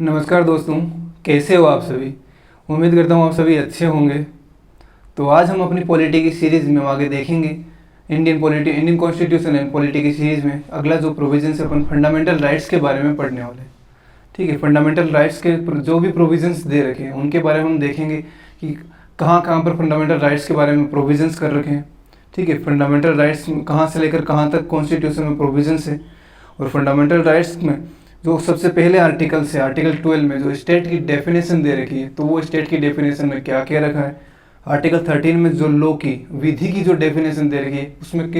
नमस्कार दोस्तों, कैसे हो आप सभी। उम्मीद करता हूँ आप सभी अच्छे होंगे। तो आज हम अपनी पॉलिटी की सीरीज़ में आगे देखेंगे इंडियन कॉन्स्टिट्यूशन एंड पॉलिटी की सीरीज़ में अगला जो प्रोविजन है अपन फंडामेंटल राइट्स के बारे में पढ़ने वाले हैं। ठीक है, फंडामेंटल राइट्स के जो भी प्रोविजंस दे रखे हैं उनके बारे में हम देखेंगे कि कहाँ कहाँ पर फंडामेंटल राइट्स के बारे में प्रोविजंस कर रखे हैं। ठीक है, फंडामेंटल राइट्स कहाँ से लेकर कहाँ तक कॉन्स्टिट्यूशन में प्रोविजंस है। और फंडामेंटल राइट्स में जो सबसे पहले आर्टिकल से आर्टिकल 12 में जो स्टेट की डेफिनेशन दे रखी है, तो वो स्टेट की डेफिनेशन में क्या क्या रखा है। आर्टिकल 13 में जो लॉ की विधि की जो डेफिनेशन दे रखी है उसमें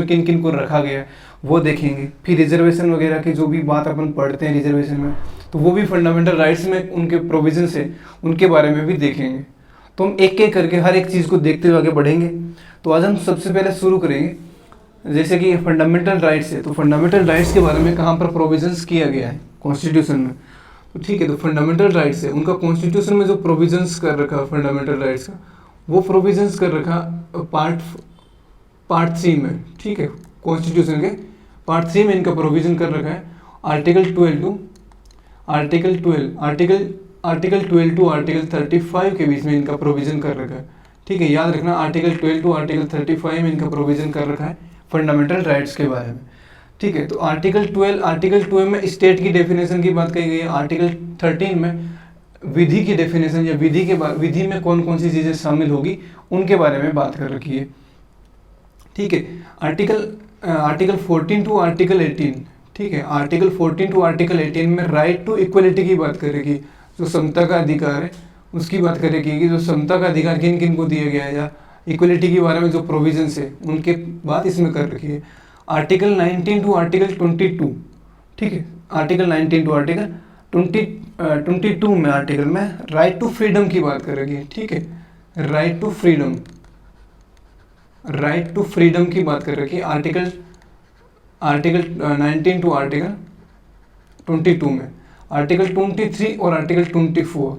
किन किन को रखा गया है वो देखेंगे। फिर रिजर्वेशन वगैरह की जो भी बात अपन पढ़ते हैं रिजर्वेशन में, तो वो भी फंडामेंटल राइट्स में उनके प्रोविजन है, उनके बारे में भी देखेंगे। तो हम एक एक करके हर एक चीज़ को देखते हुए आगे बढ़ेंगे। तो आज हम सबसे पहले शुरू करेंगे जैसे कि फंडामेंटल राइट्स है, तो फंडामेंटल राइट्स के बारे में कहाँ पर प्रोविजंस किया गया है कॉन्स्टिट्यूशन में। तो ठीक है, तो फंडामेंटल राइट्स है उनका कॉन्स्टिट्यूशन में जो प्रोविजंस कर रखा है फंडामेंटल राइट्स का, वो प्रोविजंस कर रखा पार्ट 3 में। ठीक है, कॉन्स्टिट्यूशन के पार्ट 3 में इनका प्रोविजन कर रखा है आर्टिकल 12 टू आर्टिकल 35 के बीच में इनका प्रोविजन कर रखा है। ठीक है, याद रखना आर्टिकल 12 टू आर्टिकल 35 में इनका प्रोविजन कर रखा है फंडामेंटल राइट्स के बारे में। ठीक है, तो आर्टिकल 12 में स्टेट की डेफिनेशन की बात कही गई है। आर्टिकल 13 में विधि की डेफिनेशन या विधि में कौन कौन सी चीज़ें शामिल होगी उनके बारे में बात कर रखी है। ठीक है, आर्टिकल 14 टू आर्टिकल 18। ठीक है, आर्टिकल 14 टू आर्टिकल 18 में राइट टू इक्वलिटी की बात करेगी, जो समता का अधिकार है उसकी बात करेगी कि जो समता का अधिकार किन किन को दिया गया है, या इक्वलिटी के बारे में जो प्रोविजंस है उनके बात इसमें कर रखी है। Article 19 to article 22। ठीक है, आर्टिकल 19 टू आर्टिकल 22 में आर्टिकल में राइट टू फ्रीडम की बात करेगी। ठीक है, राइट टू फ्रीडम की बात कर रखी है आर्टिकल 19 टू आर्टिकल 22 में। आर्टिकल 23 और आर्टिकल 24।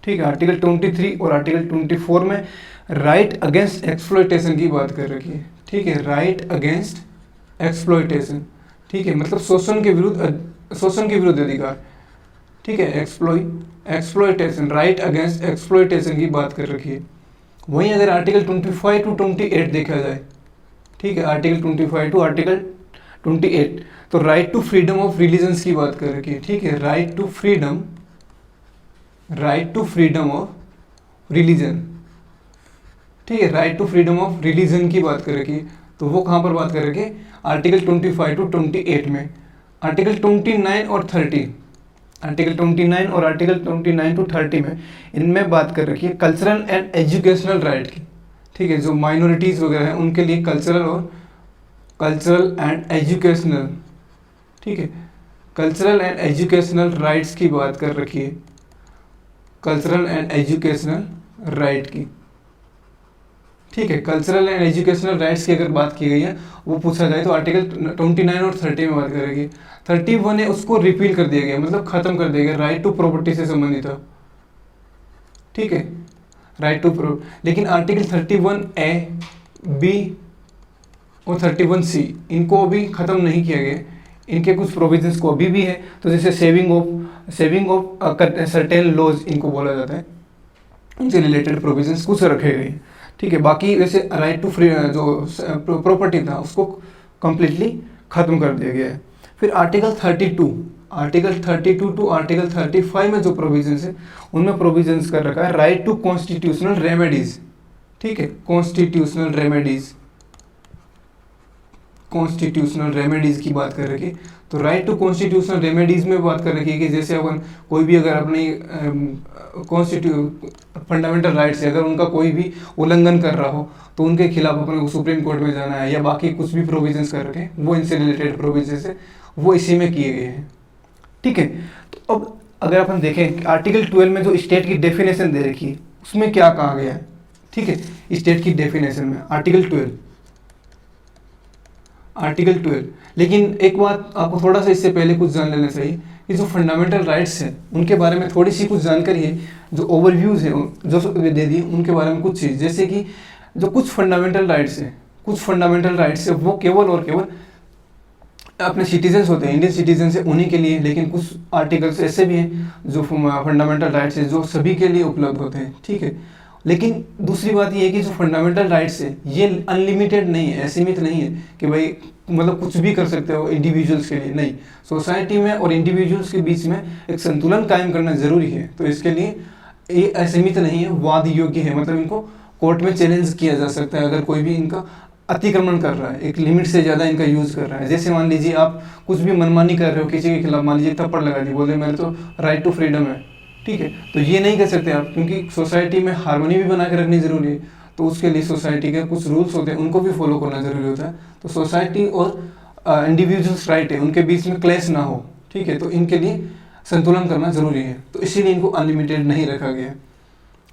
ठीक है, आर्टिकल 23 और आर्टिकल 24 में राइट अगेंस्ट एक्सप्लॉयटेशन की बात कर रखी है। ठीक है, राइट अगेंस्ट एक्सप्लॉयटेशन। ठीक है, मतलब शोषण के विरुद्ध अधिकार। ठीक है, एक्सप्लॉयटेशन, राइट अगेंस्ट एक्सप्लॉयटेशन की बात कर रखी है। वहीं अगर आर्टिकल 25 टू 28 देखा जाए, ठीक है, आर्टिकल 25 टू आर्टिकल 28, तो right to freedom of religions की बात कर रखी है। ठीक है, right to freedom of religion. ठीक है, right to freedom of religion की बात कर रखी है, तो वो कहाँ पर बात कर रखी है आर्टिकल 25 टू 28 में। आर्टिकल 29 और 30, आर्टिकल 29 और आर्टिकल 29 टू 30 में इनमें बात कर रखी है कल्चरल एंड एजुकेशनल राइट की। ठीक है, जो माइनॉरिटीज़ वगैरह हैं उनके लिए कल्चरल एंड एजुकेशनल, ठीक है, कल्चरल एंड एजुकेशनल राइट्स की बात कर रखी है, कल्चरल एंड एजुकेशनल राइट की। ठीक है, कल्चरल एंड एजुकेशनल राइट्स की अगर बात की गई है वो पूछा जाए तो आर्टिकल 29 और 30 में बात करेगी। 31 है उसको रिपील कर दिया गया, मतलब खत्म कर दिया गया, राइट टू प्रॉपर्टी से संबंधित था। ठीक है, राइट टू प्रॉपर्टी, लेकिन आर्टिकल 31A, B और 31C इनको अभी खत्म नहीं किया गया, इनके कुछ प्रोविजंस को अभी भी है। तो जैसे सेविंग ऑफ सर्टेन लॉज इनको बोला जाता है, इनसे रिलेटेड प्रोविजंस कुछ रखे गए हैं। ठीक है, बाकी वैसे राइट टू फ्री जो प्रॉपर्टी था उसको कम्प्लीटली खत्म कर दिया गया है। फिर आर्टिकल 32 टू आर्टिकल 35 में जो प्रोविजंस है उनमें प्रोविजंस कर रखा है राइट टू कॉन्स्टिट्यूशनल रेमेडीज। ठीक है, कॉन्स्टिट्यूशनल रेमेडीज की बात कर रखी है, तो राइट टू कॉन्स्टिट्यूशनल रेमेडीज में बात कर रखी है कि जैसे अपन कोई भी अगर अपनी फंडामेंटल राइट्स है अगर उनका कोई भी उल्लंघन कर रहा हो तो उनके खिलाफ अपने को सुप्रीम कोर्ट में जाना है, या बाकी कुछ भी प्रोविजंस कर रखे हैं वो इनसे रिलेटेड प्रोविजंस है वो इसी में किए गए हैं। ठीक है, तो अब अगर अपन देखें आर्टिकल 12 में जो स्टेट की डेफिनेशन दे रखी है उसमें क्या कहा गया है। ठीक है, स्टेट की डेफिनेशन में आर्टिकल 12। लेकिन एक बात आपको थोड़ा सा इससे पहले कुछ जान लेना चाहिए कि जो फंडामेंटल राइट्स हैं उनके बारे में थोड़ी सी कुछ जानकारी है, जो ओवरव्यूज़ है जो दे दी उनके बारे में कुछ चीज़, जैसे कि जो कुछ फंडामेंटल राइट्स है वो केवल और केवल अपने सिटीजन्स होते हैं, इंडियन सिटीजन्स है उन्हीं के लिए, लेकिन कुछ आर्टिकल्स ऐसे भी हैं जो फंडामेंटल राइट्स है जो सभी के लिए उपलब्ध होते हैं, ठीक है। लेकिन दूसरी बात ये है कि जो फंडामेंटल राइट्स है ये अनलिमिटेड नहीं है, असीमित नहीं है कि भाई मतलब कुछ भी कर सकते हो इंडिविजुअल्स के लिए, नहीं। सोसाइटी में और इंडिविजुअल्स के बीच में एक संतुलन कायम करना जरूरी है, तो इसके लिए ये असीमित नहीं है, वाद योग्य है, मतलब इनको कोर्ट में चैलेंज किया जा सकता है अगर कोई भी इनका अतिक्रमण कर रहा है, एक लिमिट से ज़्यादा इनका यूज़ कर रहा है। जैसे मान लीजिए आप कुछ भी मनमानी कर रहे हो किसी के खिलाफ, मान लीजिए थप्पड़ लगा दी, बोले मेरे तो राइट टू फ्रीडम है, ठीक है, तो ये नहीं कर सकते आप, क्योंकि सोसाइटी में हार्मोनी भी बना के रखनी जरूरी है, तो उसके लिए सोसाइटी के कुछ रूल्स होते हैं उनको भी फॉलो करना जरूरी होता है। तो सोसाइटी और इंडिविजुअल्स राइट है उनके बीच में क्लैश ना हो, ठीक है, तो इनके लिए संतुलन करना जरूरी है, तो इसीलिए इनको अनलिमिटेड नहीं रखा गया,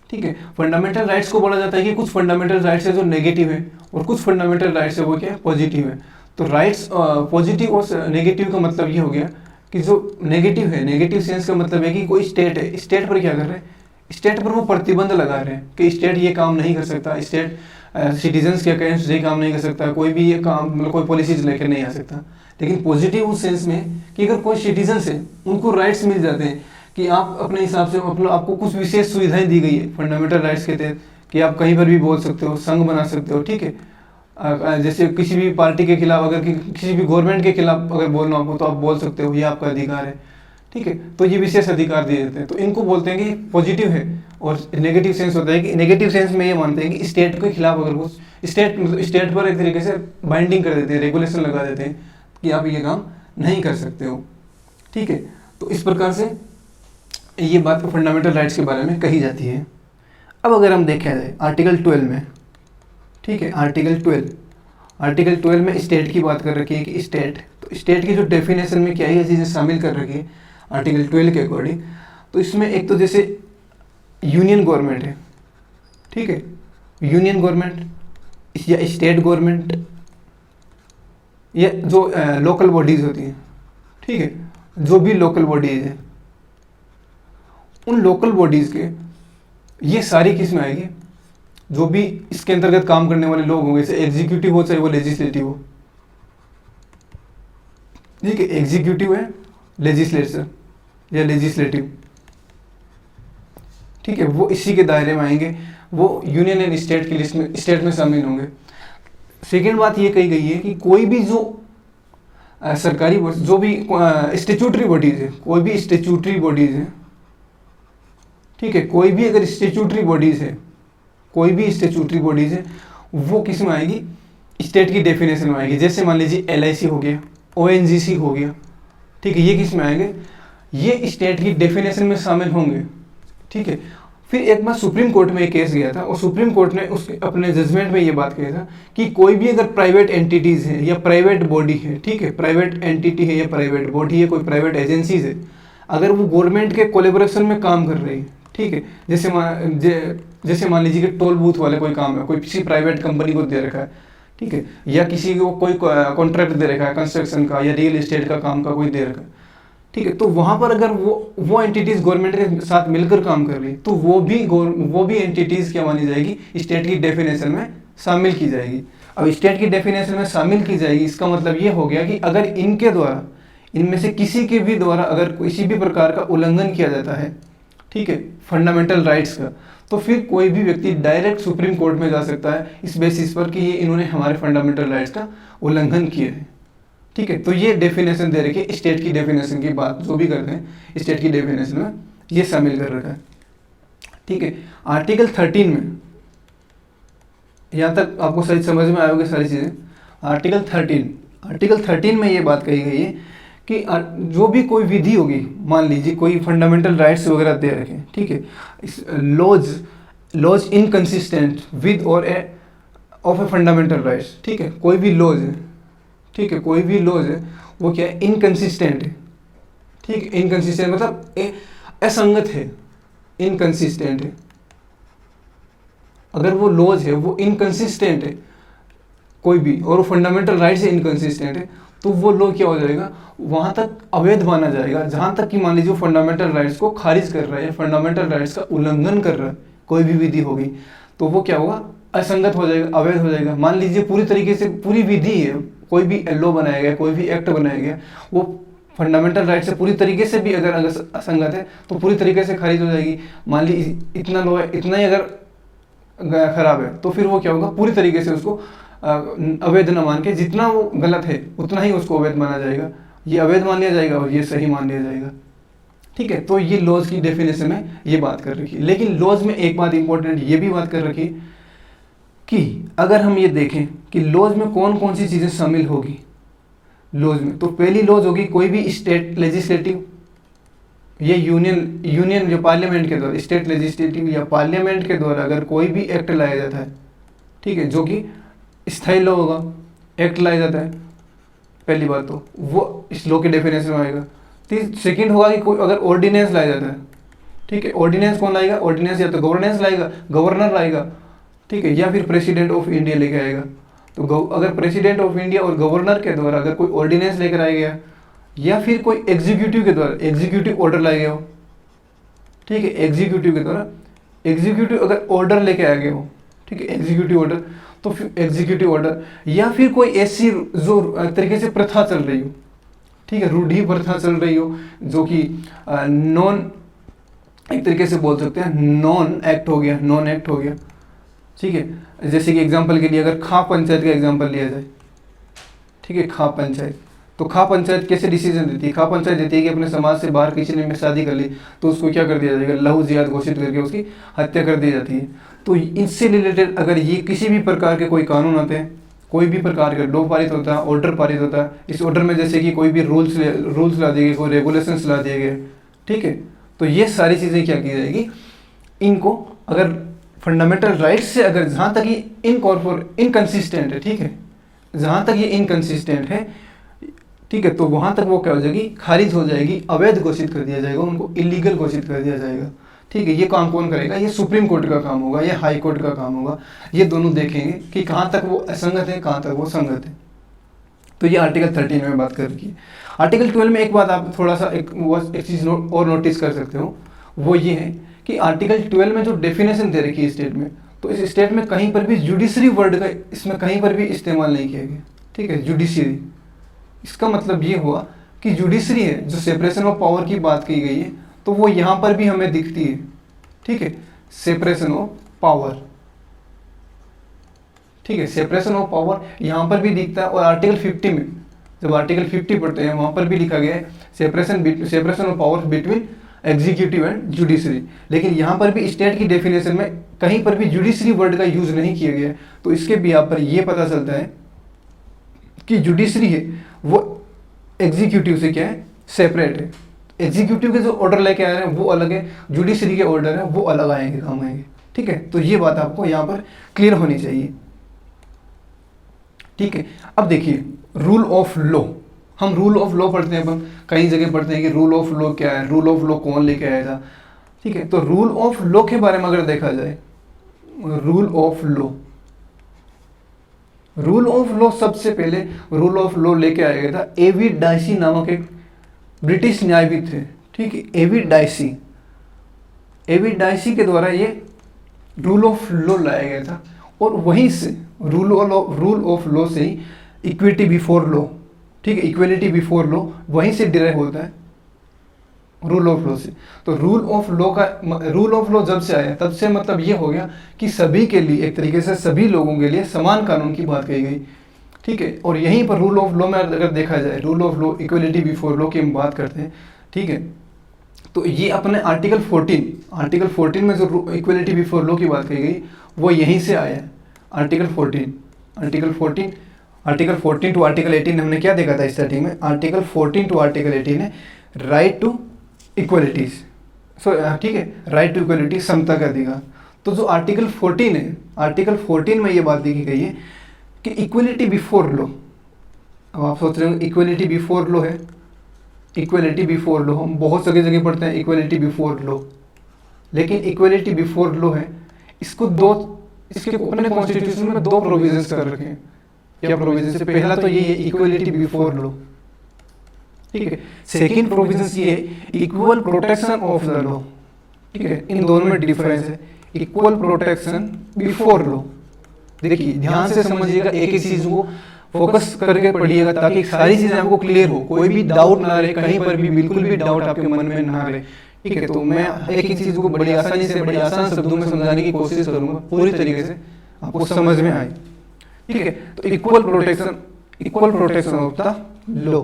ठीक है। फंडामेंटल राइट्स को बोला जाता है कि कुछ फंडामेंटल राइट्स है जो नेगेटिव है और कुछ फंडामेंटल राइट्स है वो क्या है, पॉजिटिव है। तो राइट्स पॉजिटिव और नेगेटिव का मतलब ये हो गया कि जो नेगेटिव है, नेगेटिव सेंस का मतलब है कि कोई स्टेट है, स्टेट पर क्या कर रहे हैं, स्टेट पर वो प्रतिबंध लगा रहे हैं कि स्टेट ये काम नहीं कर सकता, स्टेट सिटीजन्स के अगेंस्ट ये काम नहीं कर सकता, कोई भी ये काम मतलब कोई पॉलिसीज लेकर नहीं आ सकता। लेकिन पॉजिटिव उस सेंस में कि अगर कोई सिटीजन्स है उनको राइट्स मिल जाते हैं कि आप अपने हिसाब से आपको कुछ विशेष सुविधाएं दी गई है फंडामेंटल राइट्स के तहत कि आप कहीं पर भी बोल सकते हो, संघ बना सकते हो, ठीक है। जैसे किसी भी पार्टी के खिलाफ अगर किसी भी गवर्नमेंट के खिलाफ अगर बोलना हो तो आप बोल सकते हो, ये आपका अधिकार है, ठीक है। तो ये विशेष अधिकार दिए जाते हैं, तो इनको बोलते हैं कि पॉजिटिव है। और नेगेटिव सेंस होता है कि नेगेटिव सेंस में ये मानते हैं कि स्टेट के खिलाफ अगर कुछ स्टेट पर एक तरीके से बाइंडिंग कर देते हैं, रेगुलेशन लगा देते हैं कि आप ये काम नहीं कर सकते हो, ठीक है। तो इस प्रकार से ये बात फंडामेंटल राइट्स के बारे में कही जाती है। अब अगर हम देखा जाए आर्टिकल 12 में, ठीक है, आर्टिकल 12 में स्टेट की बात कर रखी है कि स्टेट, तो स्टेट की जो डेफिनेशन में क्या ये चीज़ें शामिल कर रखी है आर्टिकल 12 के अकॉर्डिंग। तो इसमें एक तो जैसे यूनियन गवर्नमेंट है, ठीक है, यूनियन गवर्नमेंट या स्टेट गवर्नमेंट या जो लोकल बॉडीज होती हैं, ठीक है, जो भी लोकल बॉडीज है, उन लोकल बॉडीज के ये सारी किस में आएगी, जो भी इसके अंतर्गत काम करने वाले लोग होंगे, जैसे एग्जीक्यूटिव हो चाहे वो लेजिस्लेटिव हो, ठीक है, एग्जीक्यूटिव है लेजिस्लेचर या लेजिस्लेटिव, ठीक है, वो इसी के दायरे में आएंगे, वो यूनियन एंड स्टेट की लिस्ट में, स्टेट में शामिल होंगे। सेकेंड बात ये कही गई है कि कोई भी जो सरकारी जो भी स्टेचुटरी बॉडीज है, कोई भी स्टेचुटरी बॉडीज है, ठीक है, कोई भी अगर स्टेचुटरी बॉडीज है, कोई भी स्टेचुटरी बॉडीज है, वो किस में आएगी, स्टेट की डेफिनेशन में आएगी। जैसे मान लीजिए LIC हो गया, ONGC हो गया, ठीक है, ये किस में आएंगे, ये स्टेट की डेफिनेशन में शामिल होंगे, ठीक है। फिर एक बार सुप्रीम कोर्ट में एक केस गया था और सुप्रीम कोर्ट ने उसके अपने जजमेंट में ये बात कही था कि कोई भी अगर प्राइवेट एंटिटीज है या प्राइवेट बॉडी है, ठीक है, प्राइवेट एंटिटी है या प्राइवेट बॉडी है, कोई प्राइवेट एजेंसीज है, अगर वो गवर्नमेंट के कोलेबोरेशन में काम कर रही है, ठीक है, जैसे मान लीजिए कि टोल बूथ वाले कोई काम है, कोई किसी प्राइवेट कंपनी को दे रखा है, ठीक है, या किसी को कोई कॉन्ट्रैक्ट दे रखा है कंस्ट्रक्शन का या रियल एस्टेट का काम का कोई दे रखा है, ठीक है, तो वहां पर अगर वो एंटिटीज गवर्नमेंट के साथ मिलकर काम कर रही है तो वो भी एंटिटीज क्या मानी जाएगी, स्टेट की डेफिनेशन में शामिल की जाएगी। अब स्टेट की डेफिनेशन में शामिल की जाएगी, इसका मतलब ये हो गया कि अगर इनके द्वारा, इनमें से किसी के भी द्वारा अगर किसी भी प्रकार का उल्लंघन किया जाता है, ठीक है, फंडामेंटल राइट्स का, तो फिर कोई भी व्यक्ति डायरेक्ट सुप्रीम कोर्ट में जा सकता है इस बेसिस पर कि ये इन्होंने हमारे फंडामेंटल राइट्स का उल्लंघन किया है, ठीक है। तो ये डेफिनेशन दे रखी है, स्टेट की डेफिनेशन की बात जो भी करते हैं स्टेट की डेफिनेशन में ये शामिल कर रखा है, ठीक है। आर्टिकल 13 में, यहाँ तक आपको सही समझ में आयोगे सारी चीज़ें। आर्टिकल 13 में ये बात कही गई है कि जो भी कोई विधि होगी, मान लीजिए कोई फंडामेंटल राइट्स वगैरह दे रखे, ठीक है, लॉज इनकंसिस्टेंट विद और ऑफ ए फंडामेंटल राइट्स, ठीक है, कोई भी लॉज है, ठीक है, कोई भी लॉज है वो क्या है, इनकंसिस्टेंट है, ठीक है, इनकंसिस्टेंट मतलब असंगत है, इनकंसिस्टेंट है। अगर वो लॉज है वो इनकंसिस्टेंट है कोई भी, और वो फंडामेंटल राइट से इनकंसिस्टेंट है, तो वो लॉ क्या हो जाएगा, वहां तक अवैध माना जाएगा। जहां तक कि मान लीजिए फंडामेंटल राइट्स को खारिज कर रहा है, फंडामेंटल राइट्स का उल्लंघन कर रहा है, कोई भी विधि होगी, तो वो क्या होगा, असंगत हो जाएगा, अवैध हो जाएगा। मान लीजिए पूरी तरीके से पूरी विधि है, कोई भी लॉ बनाया गया, कोई भी एक्ट बनाया गया, वो फंडामेंटल राइट से पूरी तरीके से भी अगर असंगत है तो पूरी तरीके से खारिज हो जाएगी। मान ली इतना लॉ है, इतना ही अगर खराब है तो फिर वो क्या होगा, पूरी तरीके से उसको अवैध न मान के जितना वो गलत है उतना ही उसको अवैध माना जाएगा। ये अवैध मान लिया जाएगा और ये सही मान लिया जाएगा। ठीक है, तो ये लॉज की डेफिनेशन में ये बात कर रखी है। लेकिन लॉज में एक बात इंपॉर्टेंट ये भी बात कर रखी है कि अगर हम ये देखें कि लॉज में कौन कौन सी चीज़ें शामिल होगी लॉज में, तो पहली लॉज होगी कोई भी स्टेट लेजिस्लेटिव, ये यूनियन जो पार्लियामेंट के द्वारा, स्टेट लेजिस्लेटिव या पार्लियामेंट के द्वारा अगर कोई भी एक्ट लाया जाता है, ठीक है, जो कि स्थायी लॉ होगा, एक्ट लाया जाता है, पहली बात तो वो इस लॉ के डेफिनेशन में आएगा। सेकंड होगा कि कोई अगर ऑर्डिनेंस लाया जाता है, ठीक है, ऑर्डिनेंस कौन लाएगा, ऑर्डिनेंस या तो गवर्नेंस लाएगा, गवर्नर लाएगा, ठीक है, या फिर प्रेसिडेंट ऑफ इंडिया लेके आएगा। तो अगर प्रेसिडेंट ऑफ इंडिया और गवर्नर के द्वारा अगर कोई ऑर्डिनेंस लेकर आया गया या फिर कोई एग्जीक्यूटिव के द्वारा एग्जीक्यूटिव ऑर्डर लाया गया हो, ठीक है, एग्जीक्यूटिव के द्वारा एग्जीक्यूटिव अगर ऑर्डर लेके आ गया हो, ठीक है, एग्जीक्यूटिव ऑर्डर, तो फिर एग्जीक्यूटिव ऑर्डर या फिर कोई ऐसी जो तरीके से प्रथा चल रही हो, ठीक है, रूढ़ी प्रथा चल रही हो जो कि नॉन, एक तरीके से बोल सकते हैं नॉन एक्ट हो गया, नॉन एक्ट हो गया, ठीक है। जैसे कि एग्जांपल के लिए अगर खाप पंचायत का एग्जांपल लिया जाए, ठीक है, खाप पंचायत, तो खाप पंचायत कैसे डिसीजन देती है, खाप पंचायत देती है कि अपने समाज से बाहर किसी ने शादी कर ली तो उसको क्या कर दिया जाएगा, लहू जिहाद घोषित करके उसकी हत्या कर दी जाती है। तो इनसे रिलेटेड अगर ये किसी भी प्रकार के कोई कानून आते हैं, कोई भी प्रकार का लॉ पारित होता है, ऑर्डर पारित होता है, इस ऑर्डर में जैसे कि कोई भी रूल्स ला दिए गए, कोई रेगुलेशंस ला दिए गए, ठीक है, तो ये सारी चीज़ें क्या की जाएगी, इनको अगर फंडामेंटल राइट्स से अगर जहाँ तक ये इनकंसिस्टेंट है, ठीक है, जहाँ तक ये इनकंसिस्टेंट है, ठीक है, तो वहाँ तक वो क्या हो जाएगी, खारिज हो जाएगी, अवैध घोषित कर दिया जाएगा, उनको इलीगल घोषित कर दिया जाएगा। ठीक है, ये काम कौन करेगा, ये सुप्रीम कोर्ट का काम होगा, ये हाई कोर्ट का काम होगा। ये दोनों देखेंगे कि कहाँ तक वो असंगत है, कहाँ तक वो संगत है। तो ये आर्टिकल 13 में बात कर रखी है। आर्टिकल 12 में एक बात आप थोड़ा सा एक चीज़ और नोटिस कर सकते हो, वो ये है कि आर्टिकल 12 में जो डेफिनेशन दे रखी है स्टेट में, तो इस स्टेट में कहीं पर भी जुडिशरी वर्ड का इसमें कहीं पर भी इस्तेमाल नहीं किया गया। ठीक है, जुडिशरी, इसका मतलब ये हुआ कि जुडिशरी है, जो सेपरेशन ऑफ पावर की बात की गई है, तो वो यहाँ पर भी हमें दिखती है। ठीक है, सेपरेशन ऑफ पावर, ठीक है, सेपरेशन ऑफ पावर यहाँ पर भी दिखता है। और आर्टिकल 50 में जब आर्टिकल 50 पढ़ते हैं वहाँ पर भी लिखा गया है separation of power between executive and judiciary. लेकिन यहाँ पर भी स्टेट की डेफिनेशन में कहीं पर भी जुडिशरी वर्ड का यूज नहीं किया गया है। तो इसके भी यहाँ पर ये पता चलता है कि जुडिशरी है वो एग्जीक्यूटिव से क्या है, सेपरेट है। एग्जीक्यूटिव के जो ऑर्डर लेके आ रहे हैं वो अलग है, जुडिशरी के ऑर्डर है वो अलग आएंगे, काम आएंगे। ठीक है, तो ये बात आपको यहाँ पर क्लियर होनी चाहिए। ठीक है, अब देखिए रूल ऑफ लॉ, हम रूल ऑफ लॉ पढ़ते हैं, अपन कई जगह पढ़ते हैं कि रूल ऑफ लॉ क्या है, रूल ऑफ लॉ कौन लेके आया था। ठीक है, तो रूल ऑफ लॉ के बारे में अगर देखा जाए, rule of law, rule of law सबसे पहले रूल ऑफ लॉ लेके आया गया था एवी डाइसी नामक एक ब्रिटिश न्यायविद थे। ठीक है, एवी डाइसी के द्वारा ये रूल ऑफ लॉ लाया गया था। और वहीं से रूल ऑफ लॉ से ही इक्विटी बिफोर लॉ, ठीक है, इक्वलिटी बिफोर लॉ वहीं से डिराइव होता है, रूल ऑफ लॉ से। तो रूल ऑफ लॉ जब से आया तब से मतलब ये हो गया कि सभी के लिए, एक तरीके से सभी लोगों के लिए समान कानून की बात कही गई। ठीक है, और यहीं पर रूल ऑफ लॉ में अगर देखा जाए, rule of law equality before law की हम बात करते हैं। ठीक है, तो ये अपने आर्टिकल 14 में जो इक्वलिटी बिफोर लॉ की बात कही गई वो यहीं से आया है। आर्टिकल 14 टू आर्टिकल 18 हमने क्या देखा था स्टार्टिंग में, आर्टिकल 14 टू आर्टिकल 18 है राइट टू इक्वलिटीज। ठीक है, राइट टू इक्वलिटी, समता का अधिकार। तो जो आर्टिकल 14 है, आर्टिकल 14 में ये बात देखी गई है कि इक्वलिटी बिफोर लॉ। अब आप सोच रहे हो इक्वलिटी बिफोर लॉ है, इक्वलिटी बिफोर लॉ हम बहुत जगह पढ़ते हैं इक्वलिटी बिफोर लॉ, लेकिन इक्वलिटी बिफोर लॉ है, इसके अपने कॉन्स्टिट्यूशन में दो प्रोविजंस कर रखे हैं। क्या प्रोविजन है? पहला तो ये है इक्वलिटी बिफोर लॉ। ठीक है, सेकंड प्रोविजन ये है equal protection of the law. ठीक है, इन दोनों में डिफरेंस है, इक्वल प्रोटेक्शन बिफोर लॉ। देखिए ध्यान से समझिएगा, एक एक चीज को फोकस करके पढ़िएगा ताकि सारी चीजें आपको क्लियर हो, कोई भी डाउट ना रहे कहीं पर भी, बिल्कुल भी डाउट आपके मन में ना रहे। ठीक है, तो मैं एक एक चीज को बड़ी आसानी से, बड़ी आसान शब्दों में समझाने की कोशिश करूंगा, पूरी तरीके से आपको समझ में आए। ठीक है, तो equal protection of the law,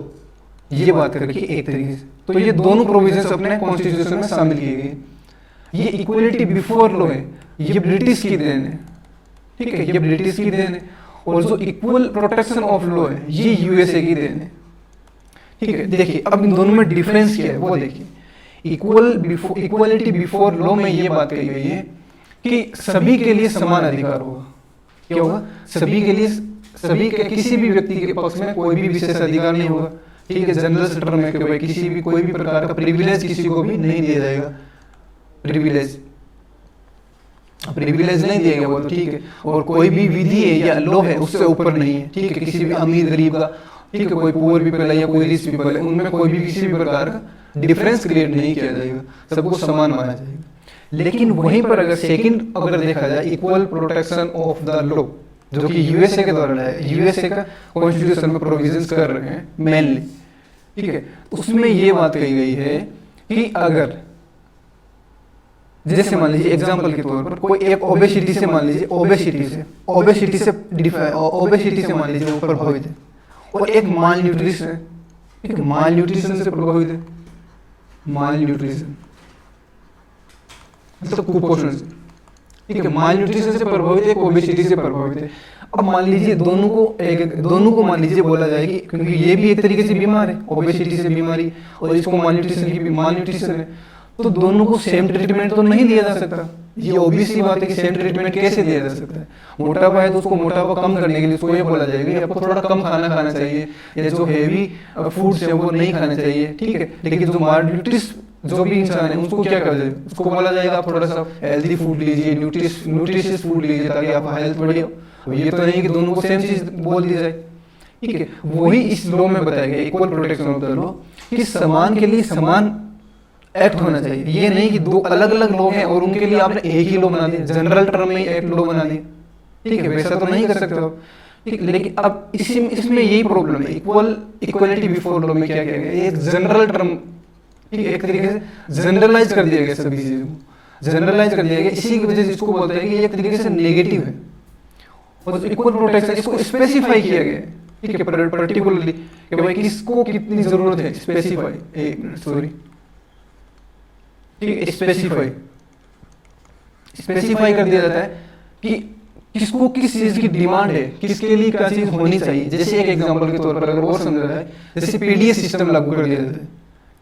ये बात करके एक तरीके से, तो ये दोनों प्रोविजंस अपने कॉन्स्टिट्यूशन में शामिल किए गए। ये इक्वलिटी बिफोर लॉ है, ये ब्रिटिश की देन है। ठीक है, ये ब्रिटिश की देन है। और जो इक्वल प्रोटेक्शन ऑफ लॉ है ये यूएसए की देन है। ठीक है, देखिए अब इन दोनों में डिफरेंस क्या है वो देखिए। इक्वलिटी बिफोर लॉ में ये बात कही गई है कि सभी के लिए समान अधिकार होगा। क्या होगा? सभी के लिए, सभी के, किसी भी व्यक्ति के पक्ष में कोई भी विशेष अधिकार नहीं होगा। ठीक है, जनरल टर्म में कि भाई किसी भी, कोई भी प्रकार का प्रिविलेज किसी को भी नहीं दिया जाएगा। प्रिविलेज नहीं दिया गया वो तो ठीक है, और कोई भी विधि है या लॉ है उससे ऊपर नहीं है। ठीक है, किसी भी अमीर गरीब का, ठीक है, कोई पुअर पीपल है या कोई रिच पीपल है, उनमें कोई भी किसी भी प्रकार का डिफरेंस क्रिएट नहीं किया जाएगा, सबको समान माना जाएगा। लेकिन वहीं पर अगर सेकंड अगर देखा जाए, equal protection of the law, जो कि यूएसए के द्वारा लाया, यूएसए का कॉन्स्टिट्यूशन में प्रोविजंस कर रहे हैं मेनली। ठीक है, उसमें ये बात कही गई है कि अगर जैसे मान लीजिए एग्जांपल के तौर पर कोई एक ओबेसिटी से, मान लीजिए ओबेसिटी से मान लीजिए वो प्रभावित है, और एक माल न्यूट्रिशन है, ठीक है, माल न्यूट्रिशन से प्रभावित है, माल न्यूट्रिशन मतलब कुपोषण से। ठीक है, माल न्यूट्रिशन से प्रभावित है, ओबेसिटी से प्रभावित है। अब मान लीजिए दोनों को मान लीजिए बोला जाए कि क्योंकि ये भी एक तरीके से बीमार है, ओबेसिटी से बीमारी, और इसको माल न्यूट्रिशन है, तो दोनों को सेम ट्रीटमेंट तो नहीं दिया जा सकता। ये ऑब्वियस सी बात है कि सेम ट्रीटमेंट कैसे दिया जा सकता है। मोटापा है तो उसको मोटापा कम करने के लिए उसको ये बोला जाएगा कि आपको थोड़ा कम खाना चाहिए, या जो हेवी फूड्स है वो नहीं खाना चाहिए। ठीक है, लेकिन जो मालन्यूट्रिश जो भी इंसान है उसको क्या कर जाए, उसको बोला जाएगा आप थोड़ा सा हेल्दी फूड लीजिए, न्यूट्रिशियस फूड लीजिए ताकि आप हेल्थ बढ़िया हो। ये तो नहीं कि दोनों को सेम चीज बोल दी जाए। ठीक है, वही इस लॉ में बताया गया, equal protection of the law, कि समान के लिए समान एक्ट होना चाहिए। ये नहीं कि दो अलग अलग लॉ हैं और उनके लिए आपने एक ही लॉ बना दिया, जनरल टर्म में एक लॉ बना दिया। ठीक है, वैसा तो नहीं कर सकते हो। ठीक, लेकिन अब इसमें यही प्रॉब्लम है, इक्वलिटी बिफोर लॉ में क्या किया गया, एक जनरल टर्म, ठीक है, एक तरीके से जनरलाइज कर दिया गया, सभी चीजों को जनरलाइज कर दिया गया। इसी की वजह से इसको बोलते हैं कि ये एक तरीके से नेगेटिव है, और इक्वल प्रोटेक्शन इसको स्पेसिफाई किया गया है। ठीक है, पर्टिकुलरली कि भाई किसको कितनी जरूरत है, स्पेसिफाई, ठीक है, स्पेसिफाई कर दिया जाता है कि किसको किस चीज की डिमांड है, किसके लिए क्या चीज होनी चाहिए। जैसे एक एग्जांपल के तौर पर अगर और समझा जाए, जैसे पीडीएस सिस्टम लागू कर दिया जाता है।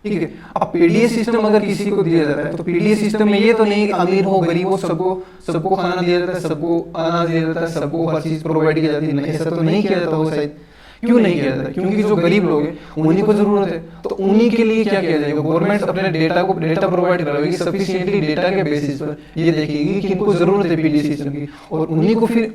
ठीक है, अब पीडीएस सिस्टम अगर किसी को दिया जाता है तो पीडीएस सिस्टम में ये तो नहीं कि अमीर हो गरीब हो सबको खाना दिया जाता है, सबको अनाज दिया जाता है, सबको हर चीज प्रोवाइड की जाती है, ऐसा तो नहीं किया जाता हो शायद। क्यों नहीं किया जाता? क्योंकि जो गरीब लोग हैं उन्हीं को जरूरत है, तो उन्हीं के लिए क्या किया जाएगा, गवर्नमेंट अपने डेटा प्रोवाइड कराएगी सफिशिएंटली, डेटा के बेसिस पर ये देखेगी कि इनको जरूरत है पीडीएस सिस्टम की, और उन्हीं को फिर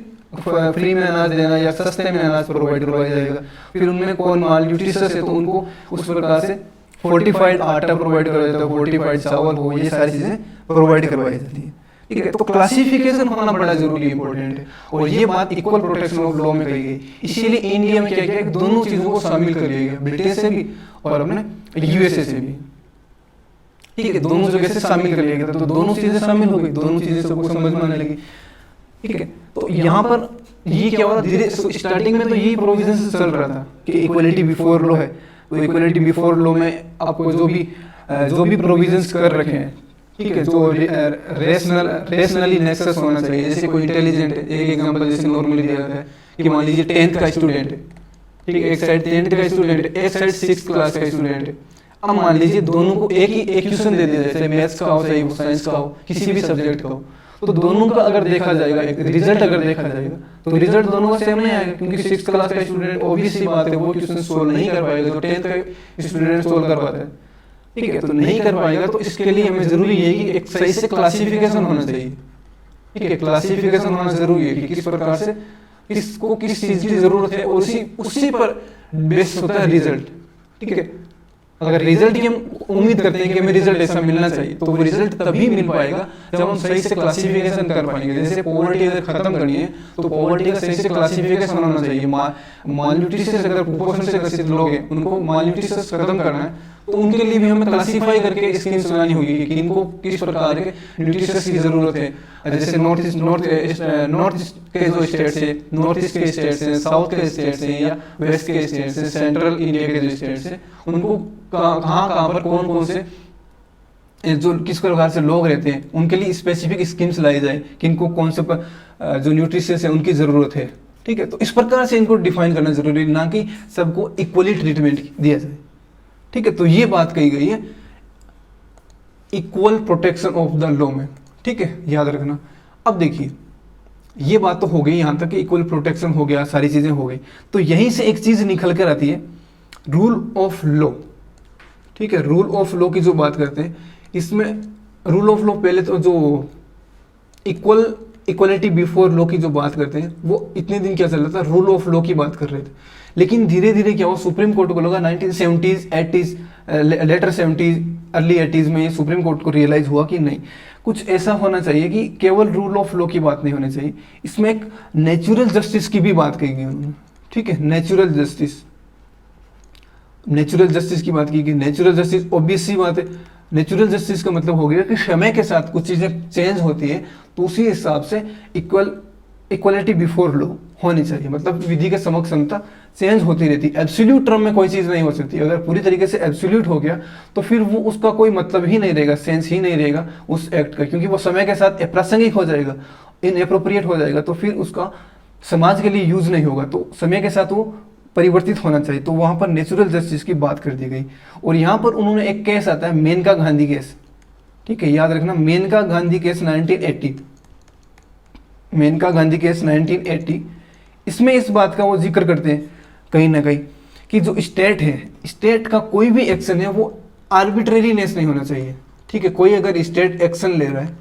फ्री में अनाज देना या सस्ते में अनाज प्रोवाइड करवाया जाएगा। फिर उनमें कौन माल न्यूट्रिशियस है तो उनको उस प्रकार से फोर्टिफाइड आटा प्रोवाइड करवाया जाता है, फोर्टिफाइड चावल हो, ये सारी चीजें प्रोवाइड करवाई जाती है। ठीक है, तो क्लासिफिकेशन होना बड़ा जरूरी इंपॉर्टेंट है, और ये बात इक्वल प्रोटेक्शन ऑफ लॉ में कही गई। इसीलिए इंडिया में क्या किया, दोनों चीजों को शामिल कर लिया गया, ब्रिटेन से भी और अपने यूएसए से भी। ठीक है, दोनों जगह से शामिल कर लिया गया, तो दोनों चीजें शामिल हो गई, दोनों चीजें सबको समझ में आने लगी। ठीक है, तो यहाँ पर ये क्या हो रहा, धीरे स्टार्टिंग में तो यही प्रोविजन चल रहा था कि इक्वलिटी बिफोर लॉ है, तो इक्वलिटी बिफोर लॉ में आपको जो भी प्रोविजंस कर रखे हैं, ठीक है, जो रेशनली नेक्सस होना चाहिए। जैसे कोई इंटेलिजेंट है, एक एग्जांपल जैसे नॉर्मली दिया जाता है कि मान लीजिए 10th का स्टूडेंट है, ठीक है, एक साइड 10th का स्टूडेंट है, एक साइड 6th क्लास का स्टूडेंट है। अब मान लीजिए दोनों को एक ही क्वेश्चन दे दिया जाए, चाहे मैथ्स का हो चाहे साइंस का हो, किसी भी सब्जेक्ट का हो, तो दोनों का अगर देखा जाएगा, एक रिजल्ट अगर देखा जाएगा तो रिजल्ट दोनों का सेम नहीं आएगा, क्योंकि 6th क्लास का स्टूडेंट ऑब्वियस सी बात है वो क्वेश्चन सोल्व नहीं कर पाएगा जो 10th का स्टूडेंट सोल्व कर पाता है। ठीक है, तो नहीं कर पाएगा, तो इसके लिए हमें जरूरी है कि एक सही से क्लासिफिकेशन होना चाहिए। ठीक है, क्लासिफिकेशन होना जरूरी है कि किस प्रकार से किसको किस चीज की जरूरत है, और उसी पर बेस्ड होता है रिजल्ट। ठीक है, अगर रिजल्ट की हम उम्मीद करते हैं कि हमें रिजल्ट ऐसा मिलना चाहिए, तो वो रिजल्ट तभी मिल पाएगा जब हम सही से क्लासिफिकेशन कर पाएंगे। जैसे पॉवर्टी अगर खत्म करनी है तो पॉवर्टी का सही से क्लासिफिकेशन होना चाहिए। मालन्यूट्रिशन अगर कुपोषण से ग्रसित लोग हैं उनको मालन्यूट्रिशन खत्म करना है तो उनके लिए भी हमें क्लासीफाई करके स्कीम्स चलानी होगी कि इनको किस प्रकार के न्यूट्रिशंस की जरूरत है। जैसे नॉर्थ ईस्ट के जो स्टेट्स है, नॉर्थ ईस्ट के स्टेट्स हैं, साउथ के स्टेट्स हैं या वेस्ट के स्टेट्स हैं, सेंट्रल इंडिया के जो स्टेट्स हैं, उनको कहाँ पर कौन कौन से जो किस प्रकार से लोग रहते हैं उनके लिए स्पेसिफिक स्कीम्स लाई जाए कि इनको कौन से जो न्यूट्रिशंस है उनकी ज़रूरत है। ठीक है, तो इस प्रकार से इनको डिफाइन करना जरूरी है, ना कि सबको इक्वली ट्रीटमेंट दिया जाए। ठीक है, तो ये बात कही गई है equal protection of the law में। ठीक है, याद रखना। अब देखिए ये बात तो हो गई यहाँ तक कि इक्वल प्रोटेक्शन हो गया, सारी चीजें हो गई। तो यहीं से एक चीज निकल कर आती है रूल ऑफ लॉ। ठीक है, रूल ऑफ लॉ की जो बात करते हैं इसमें रूल ऑफ लॉ पहले तो जो इक्वलिटी बिफोर लॉ की जो बात करते हैं वो इतने दिन क्या चल रहा था, रूल ऑफ लॉ की बात कर रहे थे। लेकिन धीरे धीरे क्या हुआ, सुप्रीम कोर्ट को लगा 1970s 80s letter 70s early 80s में ये सुप्रीम कोर्ट को रियलाइज हुआ कि नहीं, कुछ ऐसा होना चाहिए कि केवल रूल ऑफ लॉ की बात नहीं होनी चाहिए, इसमें एक नेचुरल जस्टिस की भी बात कही गई उन्होंने। ठीक है, नेचुरल जस्टिस की बात की गई। नेचुरल जस्टिस ऑब्वियस सी बात है, नेचुरल जस्टिस का मतलब हो गया कि समय के साथ कुछ चीज़ें चेंज होती है तो उसी हिसाब से इक्वलिटी बिफोर लॉ होनी चाहिए, मतलब विधि के समक्ष समता चेंज होती रहती है। एब्सोल्यूट टर्म में कोई चीज़ नहीं हो सकती। अगर पूरी तरीके से एब्सोल्यूट हो गया तो फिर वो उसका कोई मतलब ही नहीं रहेगा, सेंस ही नहीं रहेगा उस एक्ट का, क्योंकि वो समय के साथ अप्रासंगिक हो जाएगा, इनएप्रोप्रिएट हो जाएगा, तो फिर उसका समाज के लिए यूज नहीं होगा। तो समय के साथ वो परिवर्तित होना चाहिए। तो वहाँ पर नेचुरल जस्टिस की बात कर दी गई। और यहाँ पर उन्होंने एक केस आता है मेनका गांधी केस। ठीक है, याद रखना, मेनका गांधी केस 1980, मेनका गांधी केस 1980। इसमें इस बात का वो जिक्र करते हैं कहीं ना कहीं कि जो स्टेट है, स्टेट का कोई भी एक्शन है वो आर्बिट्रेरीनेस नहीं होना चाहिए। ठीक है, कोई अगर स्टेट एक्शन ले रहा है,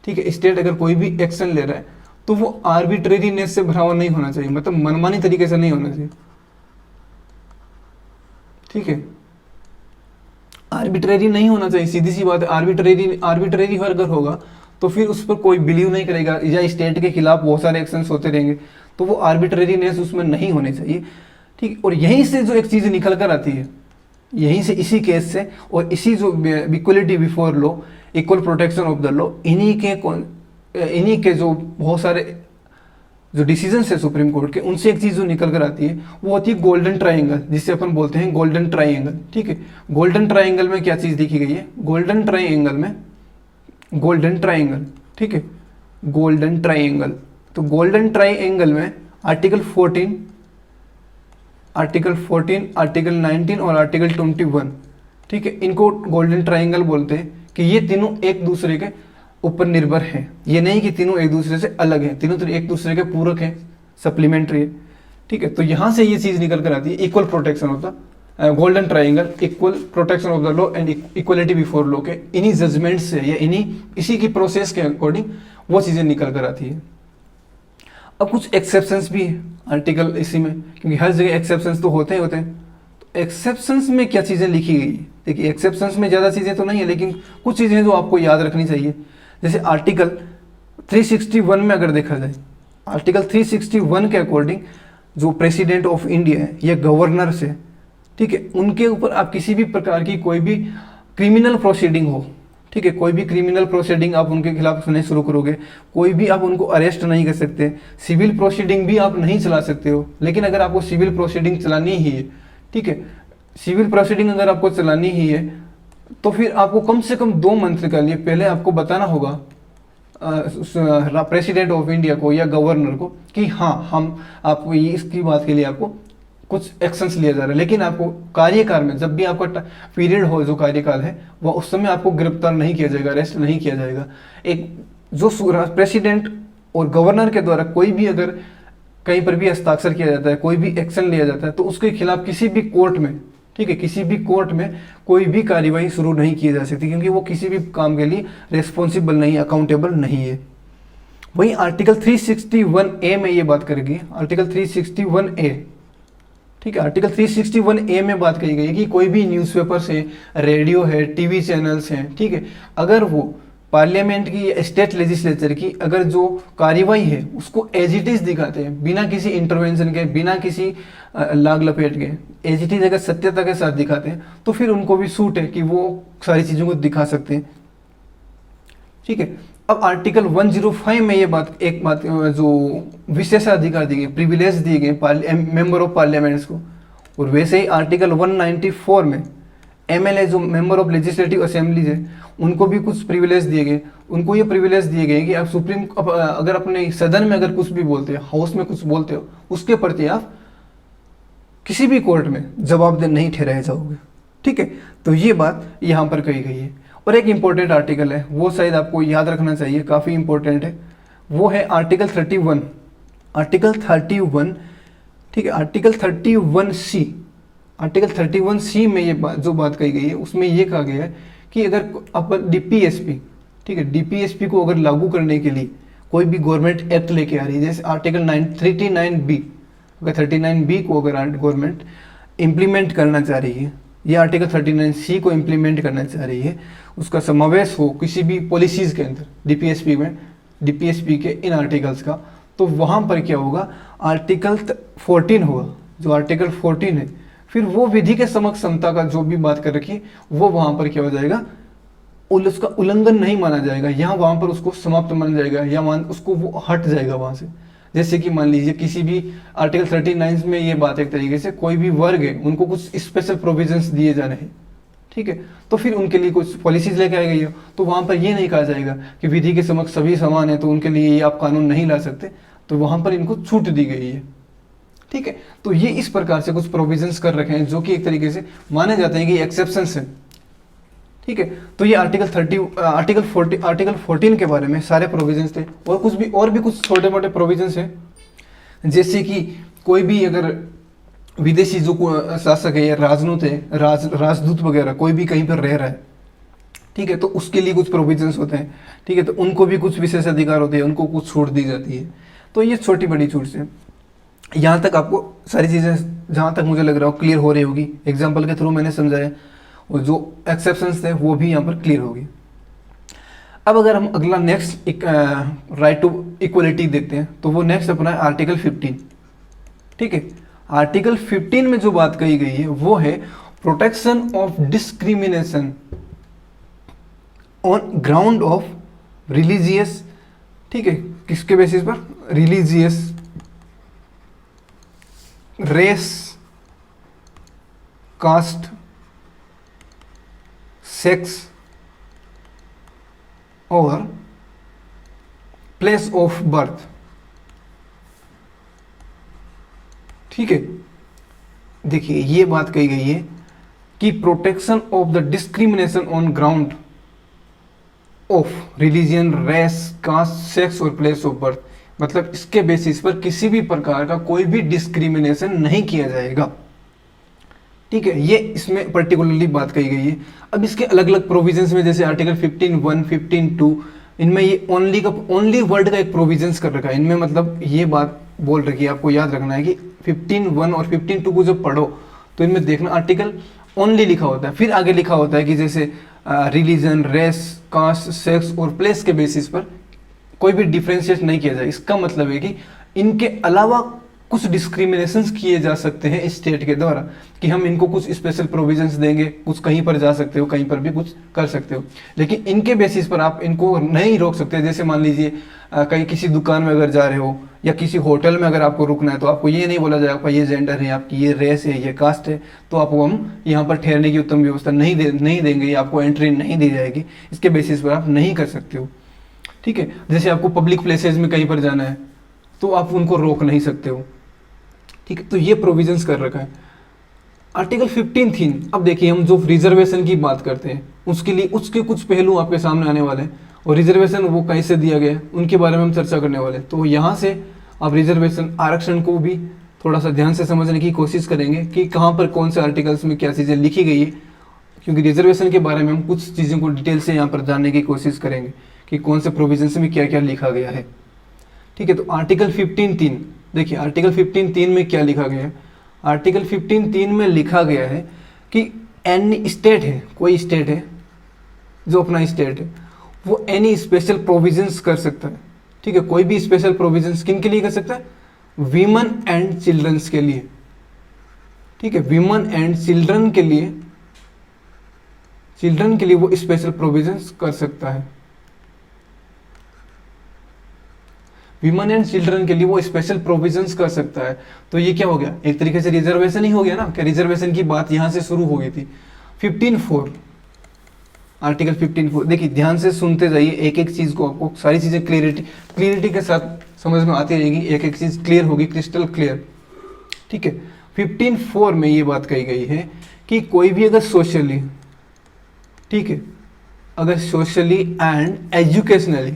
ठीक है, स्टेट अगर कोई भी एक्शन ले रहा है तो वो आर्बिट्रेरीनेस से भरा हुआ नहीं होना चाहिए, मतलब मनमानी तरीके से नहीं होना चाहिए। ठीक है, आर्बिट्रेरी नहीं होना चाहिए, सीधी सी बात है। आर्बिट्रेरी अगर होगा तो फिर उस पर कोई बिलीव नहीं करेगा, या स्टेट के खिलाफ बहुत सारे एक्शंस होते रहेंगे, तो वो आर्बिट्रेरीनेस उसमें नहीं होनी चाहिए। ठीक, और यहीं से जो एक चीज़ निकल कर आती है, यहीं से इसी केस से और इसी जो equality before law, equal protection of the law, इन्हीं के जो बहुत सारे जो डिसीजंस है सुप्रीम कोर्ट के, उनसे एक चीज़ जो निकल कर आती है वो होती है गोल्डन ट्राइंगल, जिसे अपन बोलते हैं गोल्डन ट्राइंगल। ठीक है, गोल्डन ट्राइंगल में क्या चीज़ लिखी गई है, गोल्डन ट्राइंगल में, गोल्डन ट्राइंगल, ठीक है, गोल्डन ट्राइंगल। तो गोल्डन ट्राइंगल में आर्टिकल 14, आर्टिकल 19 और आर्टिकल 21, ठीक है, इनको गोल्डन ट्राइंगल बोलते हैं कि ये तीनों एक दूसरे के ऊपर निर्भर हैं। ये नहीं कि तीनों एक दूसरे से अलग हैं, तीनों तो एक दूसरे के पूरक हैं, सप्लीमेंट्री है। ठीक है, तो यहाँ से ये चीज़ निकल कर आती है equal protection of the golden triangle, equal protection of the law and equality before law के इन्हीं जजमेंट से या इसी की प्रोसेस के अकॉर्डिंग वो चीज़ें निकल कर आती है। अब कुछ एक्सेप्शंस भी है आर्टिकल इसी में, क्योंकि हर जगह एक्सेप्शंस तो होते हैं। तो एक्सेप्शंस में क्या चीज़ें लिखी गई है, देखिए एक्सेप्शंस में ज़्यादा चीज़ें तो नहीं है, लेकिन कुछ चीज़ें जो आपको याद रखनी चाहिए। जैसे आर्टिकल 361 में अगर देखा जाए, आर्टिकल 361 के अकॉर्डिंग जो प्रेसिडेंट ऑफ इंडिया है या गवर्नर से, ठीक है, उनके ऊपर आप किसी भी प्रकार की कोई भी क्रिमिनल प्रोसीडिंग हो, ठीक है, कोई भी क्रिमिनल प्रोसीडिंग आप उनके खिलाफ सुनने शुरू करोगे, कोई भी आप उनको अरेस्ट नहीं कर सकते, सिविल प्रोसीडिंग भी आप नहीं चला सकते हो। लेकिन अगर आपको सिविल प्रोसीडिंग चलानी ही है, ठीक है, सिविल प्रोसीडिंग अगर आपको चलानी ही है तो फिर आपको कम से कम 2 मंथ के लिए पहले आपको बताना होगा प्रेसिडेंट ऑफ इंडिया को या गवर्नर को कि हाँ हम आपको ये इसकी बात के लिए आपको कुछ एक्शंस लिया जा रहा है। लेकिन आपको कार्यकाल में, जब भी आपका पीरियड हो, जो कार्यकाल है, वह उस समय आपको गिरफ्तार नहीं किया जाएगा, अरेस्ट नहीं किया जाएगा। एक जो प्रेसिडेंट और गवर्नर के द्वारा कोई भी अगर कहीं पर भी हस्ताक्षर किया जाता है, कोई भी एक्शन लिया जाता है, तो उसके खिलाफ किसी भी कोर्ट में, ठीक है, किसी भी कोर्ट में कोई भी कार्यवाही शुरू नहीं की जा सकती, क्योंकि वो किसी भी काम के लिए रेस्पॉन्सिबल नहीं, अकाउंटेबल नहीं है। वहीं आर्टिकल 361A में ये बात करेगी, आर्टिकल 361A, ठीक है, आर्टिकल 361A में बात कही गई है कि कोई भी न्यूज़पेपर्स है, रेडियो है, टीवी चैनल्स हैं, ठीक है, अगर वो पार्लियामेंट की या स्टेट लेजिस्लेचर की अगर जो कार्यवाही है उसको एज इट इज दिखाते हैं, बिना किसी इंटरवेंशन के, बिना किसी लाग लपेट के, एज इट इज अगर सत्यता के साथ दिखाते हैं, तो फिर उनको भी सूट है कि वो सारी चीज़ों को दिखा सकते हैं। ठीक है, अब आर्टिकल 105 में ये बात, एक बात जो विशेषाधिकार दिए गए, प्रिविलेज दिए गए मेंबर ऑफ पार्लियामेंट्स को, और वैसे ही आर्टिकल 194 में एमएलए जो मेंबर ऑफ लेजिस्लेटिव असेंबलीज है उनको भी कुछ प्रिविलेज दिए गए। उनको ये प्रिविलेज दिए गए कि आप अगर अपने सदन में अगर कुछ भी बोलते हो, हाउस में कुछ बोलते हो, उसके प्रति आप किसी भी कोर्ट में जवाबदेह नहीं ठहराए जाओगे। ठीक है, तो ये बात यहाँ पर कही गई है। और एक इंपॉर्टेंट आर्टिकल है, वो शायद आपको याद रखना चाहिए, काफ़ी इंपॉर्टेंट है, वो है आर्टिकल 31। आर्टिकल 31, ठीक है, आर्टिकल 31C, आर्टिकल 31C में ये जो बात कही गई है उसमें ये कहा गया है कि अगर अपन डीपीएसपी, ठीक है, डीपीएसपी को अगर लागू करने के लिए कोई भी गवर्नमेंट एक्ट लेके आ रही है, जैसे आर्टिकल 39B, अगर 39B को अगर गवर्नमेंट इम्प्लीमेंट करना चाह रही है, या आर्टिकल 39C को इम्प्लीमेंट करना चाह रही है, उसका समावेश हो किसी भी पॉलिसीज़ के अंदर डीपीएसपी में, डीपीएसपी के इन आर्टिकल्स का, तो वहाँ पर क्या होगा, आर्टिकल 14 होगा, जो आर्टिकल 14 है, फिर वो विधि के समक्ष समता का जो भी बात कर रखी वो वहाँ पर क्या हो जाएगा, उसका उल्लंघन नहीं माना जाएगा, यहाँ वहाँ पर उसको समाप्त माना जाएगा, या उसको वो हट जाएगा वहाँ से। जैसे कि मान लीजिए किसी भी आर्टिकल 39 में ये बात एक तरीके से कोई भी वर्ग है उनको कुछ स्पेशल प्रोविजंस दिए जाने हैं, ठीक है, तो फिर उनके लिए कुछ पॉलिसीज लेके आई गई हो, तो वहाँ पर ये नहीं कहा जाएगा कि विधि के समक्ष सभी समान है तो उनके लिए ये आप कानून नहीं ला सकते, तो वहाँ पर इनको छूट दी गई है। ठीक है, तो ये इस प्रकार से कुछ प्रोविजंस कर रखे हैं जो कि एक तरीके से माने जाते हैं कि एक्सेप्शंस हैं। ठीक है, तो ये आर्टिकल 14 के बारे में सारे प्रोविजंस थे, और भी कुछ छोटे मोटे प्रोविजंस हैं, जैसे कि कोई भी अगर विदेशी जो शासक है या राजदूत है, राजदूत वगैरह कोई भी कहीं पर रह रहा है, ठीक है, तो उसके लिए कुछ प्रोविजंस होते हैं। ठीक है, तो उनको भी कुछ विशेष अधिकार होते हैं, उनको कुछ छूट दी जाती है। तो ये छोटी बड़ी छूट से यहाँ तक आपको सारी चीज़ें जहाँ तक मुझे लग रहा हो क्लियर हो रही होगी, एग्जाम्पल के थ्रू मैंने समझाया, और जो एक्सेप्शंस थे वो भी यहाँ पर क्लियर होगी। अब अगर हम अगला नेक्स्ट एक राइट टू इक्वलिटी देखते हैं, तो वो नेक्स्ट अपना है आर्टिकल 15। ठीक है, आर्टिकल 15 में जो बात कही गई है वो है protection of discrimination on ground of religious, ठीक है, किसके बेसिस पर, रिलीजियस, रेस, कास्ट, सेक्स और प्लेस ऑफ बर्थ। ठीक है, देखिए ये बात कही गई है कि protection of the discrimination on ground of religion, race, caste, sex और प्लेस ऑफ बर्थ, मतलब इसके बेसिस पर किसी भी प्रकार का कोई भी डिस्क्रिमिनेशन नहीं किया जाएगा। ठीक है, ये इसमें पर्टिकुलरली बात कही गई है। अब इसके अलग अलग प्रोविजंस में जैसे आर्टिकल 15(1), 15(2), इनमें ये ओनली वर्ड का एक प्रोविजंस कर रखा है। इनमें मतलब ये बात बोल रखी है, आपको याद रखना है कि 15(1) और 15(2) को जब पढ़ो तो इनमें देखना आर्टिकल ओनली लिखा होता है, फिर आगे लिखा होता है कि जैसे रिलीजन, रेस, कास्ट, सेक्स और प्लेस के बेसिस पर कोई भी डिफ्रेंशिएट नहीं किया जाए। इसका मतलब है कि इनके अलावा कुछ डिस्क्रिमिनेशंस किए जा सकते हैं स्टेट के द्वारा, कि हम इनको कुछ स्पेशल प्रोविजंस देंगे, कुछ कहीं पर जा सकते हो, कहीं पर भी कुछ कर सकते हो, लेकिन इनके बेसिस पर आप इनको नहीं रोक सकते। जैसे मान लीजिए कहीं किसी दुकान में अगर जा रहे हो या किसी होटल में अगर आपको रुकना है, तो आपको ये नहीं बोला जाएगा आपका ये जेंडर है, आपकी ये रेस है, ये कास्ट है, तो आपको हम यहाँ पर ठहरने की उत्तम व्यवस्था नहीं देंगे, आपको एंट्री नहीं दी जाएगी। इसके बेसिस पर आप नहीं कर सकते हो। ठीक है, जैसे आपको पब्लिक प्लेसेस में कहीं पर जाना है तो आप उनको रोक नहीं सकते हो। ठीक है, तो ये प्रोविजंस कर रखा है। आर्टिकल 15(3), अब देखिए हम जो रिजर्वेशन की बात करते हैं उसके लिए उसके कुछ पहलू आपके सामने आने वाले हैं, और रिजर्वेशन वो कैसे दिया गया है उनके बारे में हम चर्चा करने वाले हैं। तो यहाँ से आप रिजर्वेशन, आरक्षण को भी थोड़ा सा ध्यान से समझने की कोशिश करेंगे कि कहाँ पर कौन से आर्टिकल्स में क्या चीज़ें लिखी गई है, क्योंकि रिजर्वेशन के बारे में हम कुछ चीज़ों को डिटेल से यहाँ पर जानने की कोशिश करेंगे कि कौन से प्रोविजंस में क्या क्या लिखा गया है। ठीक है, तो आर्टिकल 15(3), देखिए आर्टिकल 15(3) में क्या लिखा गया है। आर्टिकल 15(3) में लिखा गया है कि एनी स्टेट है, कोई स्टेट है जो अपना स्टेट है, वो एनी स्पेशल प्रोविजंस कर सकता है। ठीक है, कोई भी स्पेशल प्रोविजंस किन के लिए कर सकता है? वीमेन एंड चिल्ड्रंस के लिए। ठीक है, वीमेन एंड चिल्ड्रन के लिए, चिल्ड्रन के लिए वो स्पेशल प्रोविजंस कर सकता है। वीमेन एंड चिल्ड्रन के लिए वो स्पेशल प्रोविजंस कर सकता है। तो ये क्या हो गया? एक तरीके से रिजर्वेशन ही हो गया ना, क्या रिजर्वेशन की बात यहां से शुरू हो गई थी। 15(4) आर्टिकल 15(4) देखिए ध्यान से सुनते जाइए, एक एक चीज को, आपको सारी चीजें क्लियरिटी के साथ समझ में आती रहेगी, एक एक चीज क्लियर होगी, क्रिस्टल क्लियर। ठीक है, 15(4) में ये बात कही गई है कि कोई भी अगर सोशली, ठीक है, अगर सोशली एंड एजुकेशनली,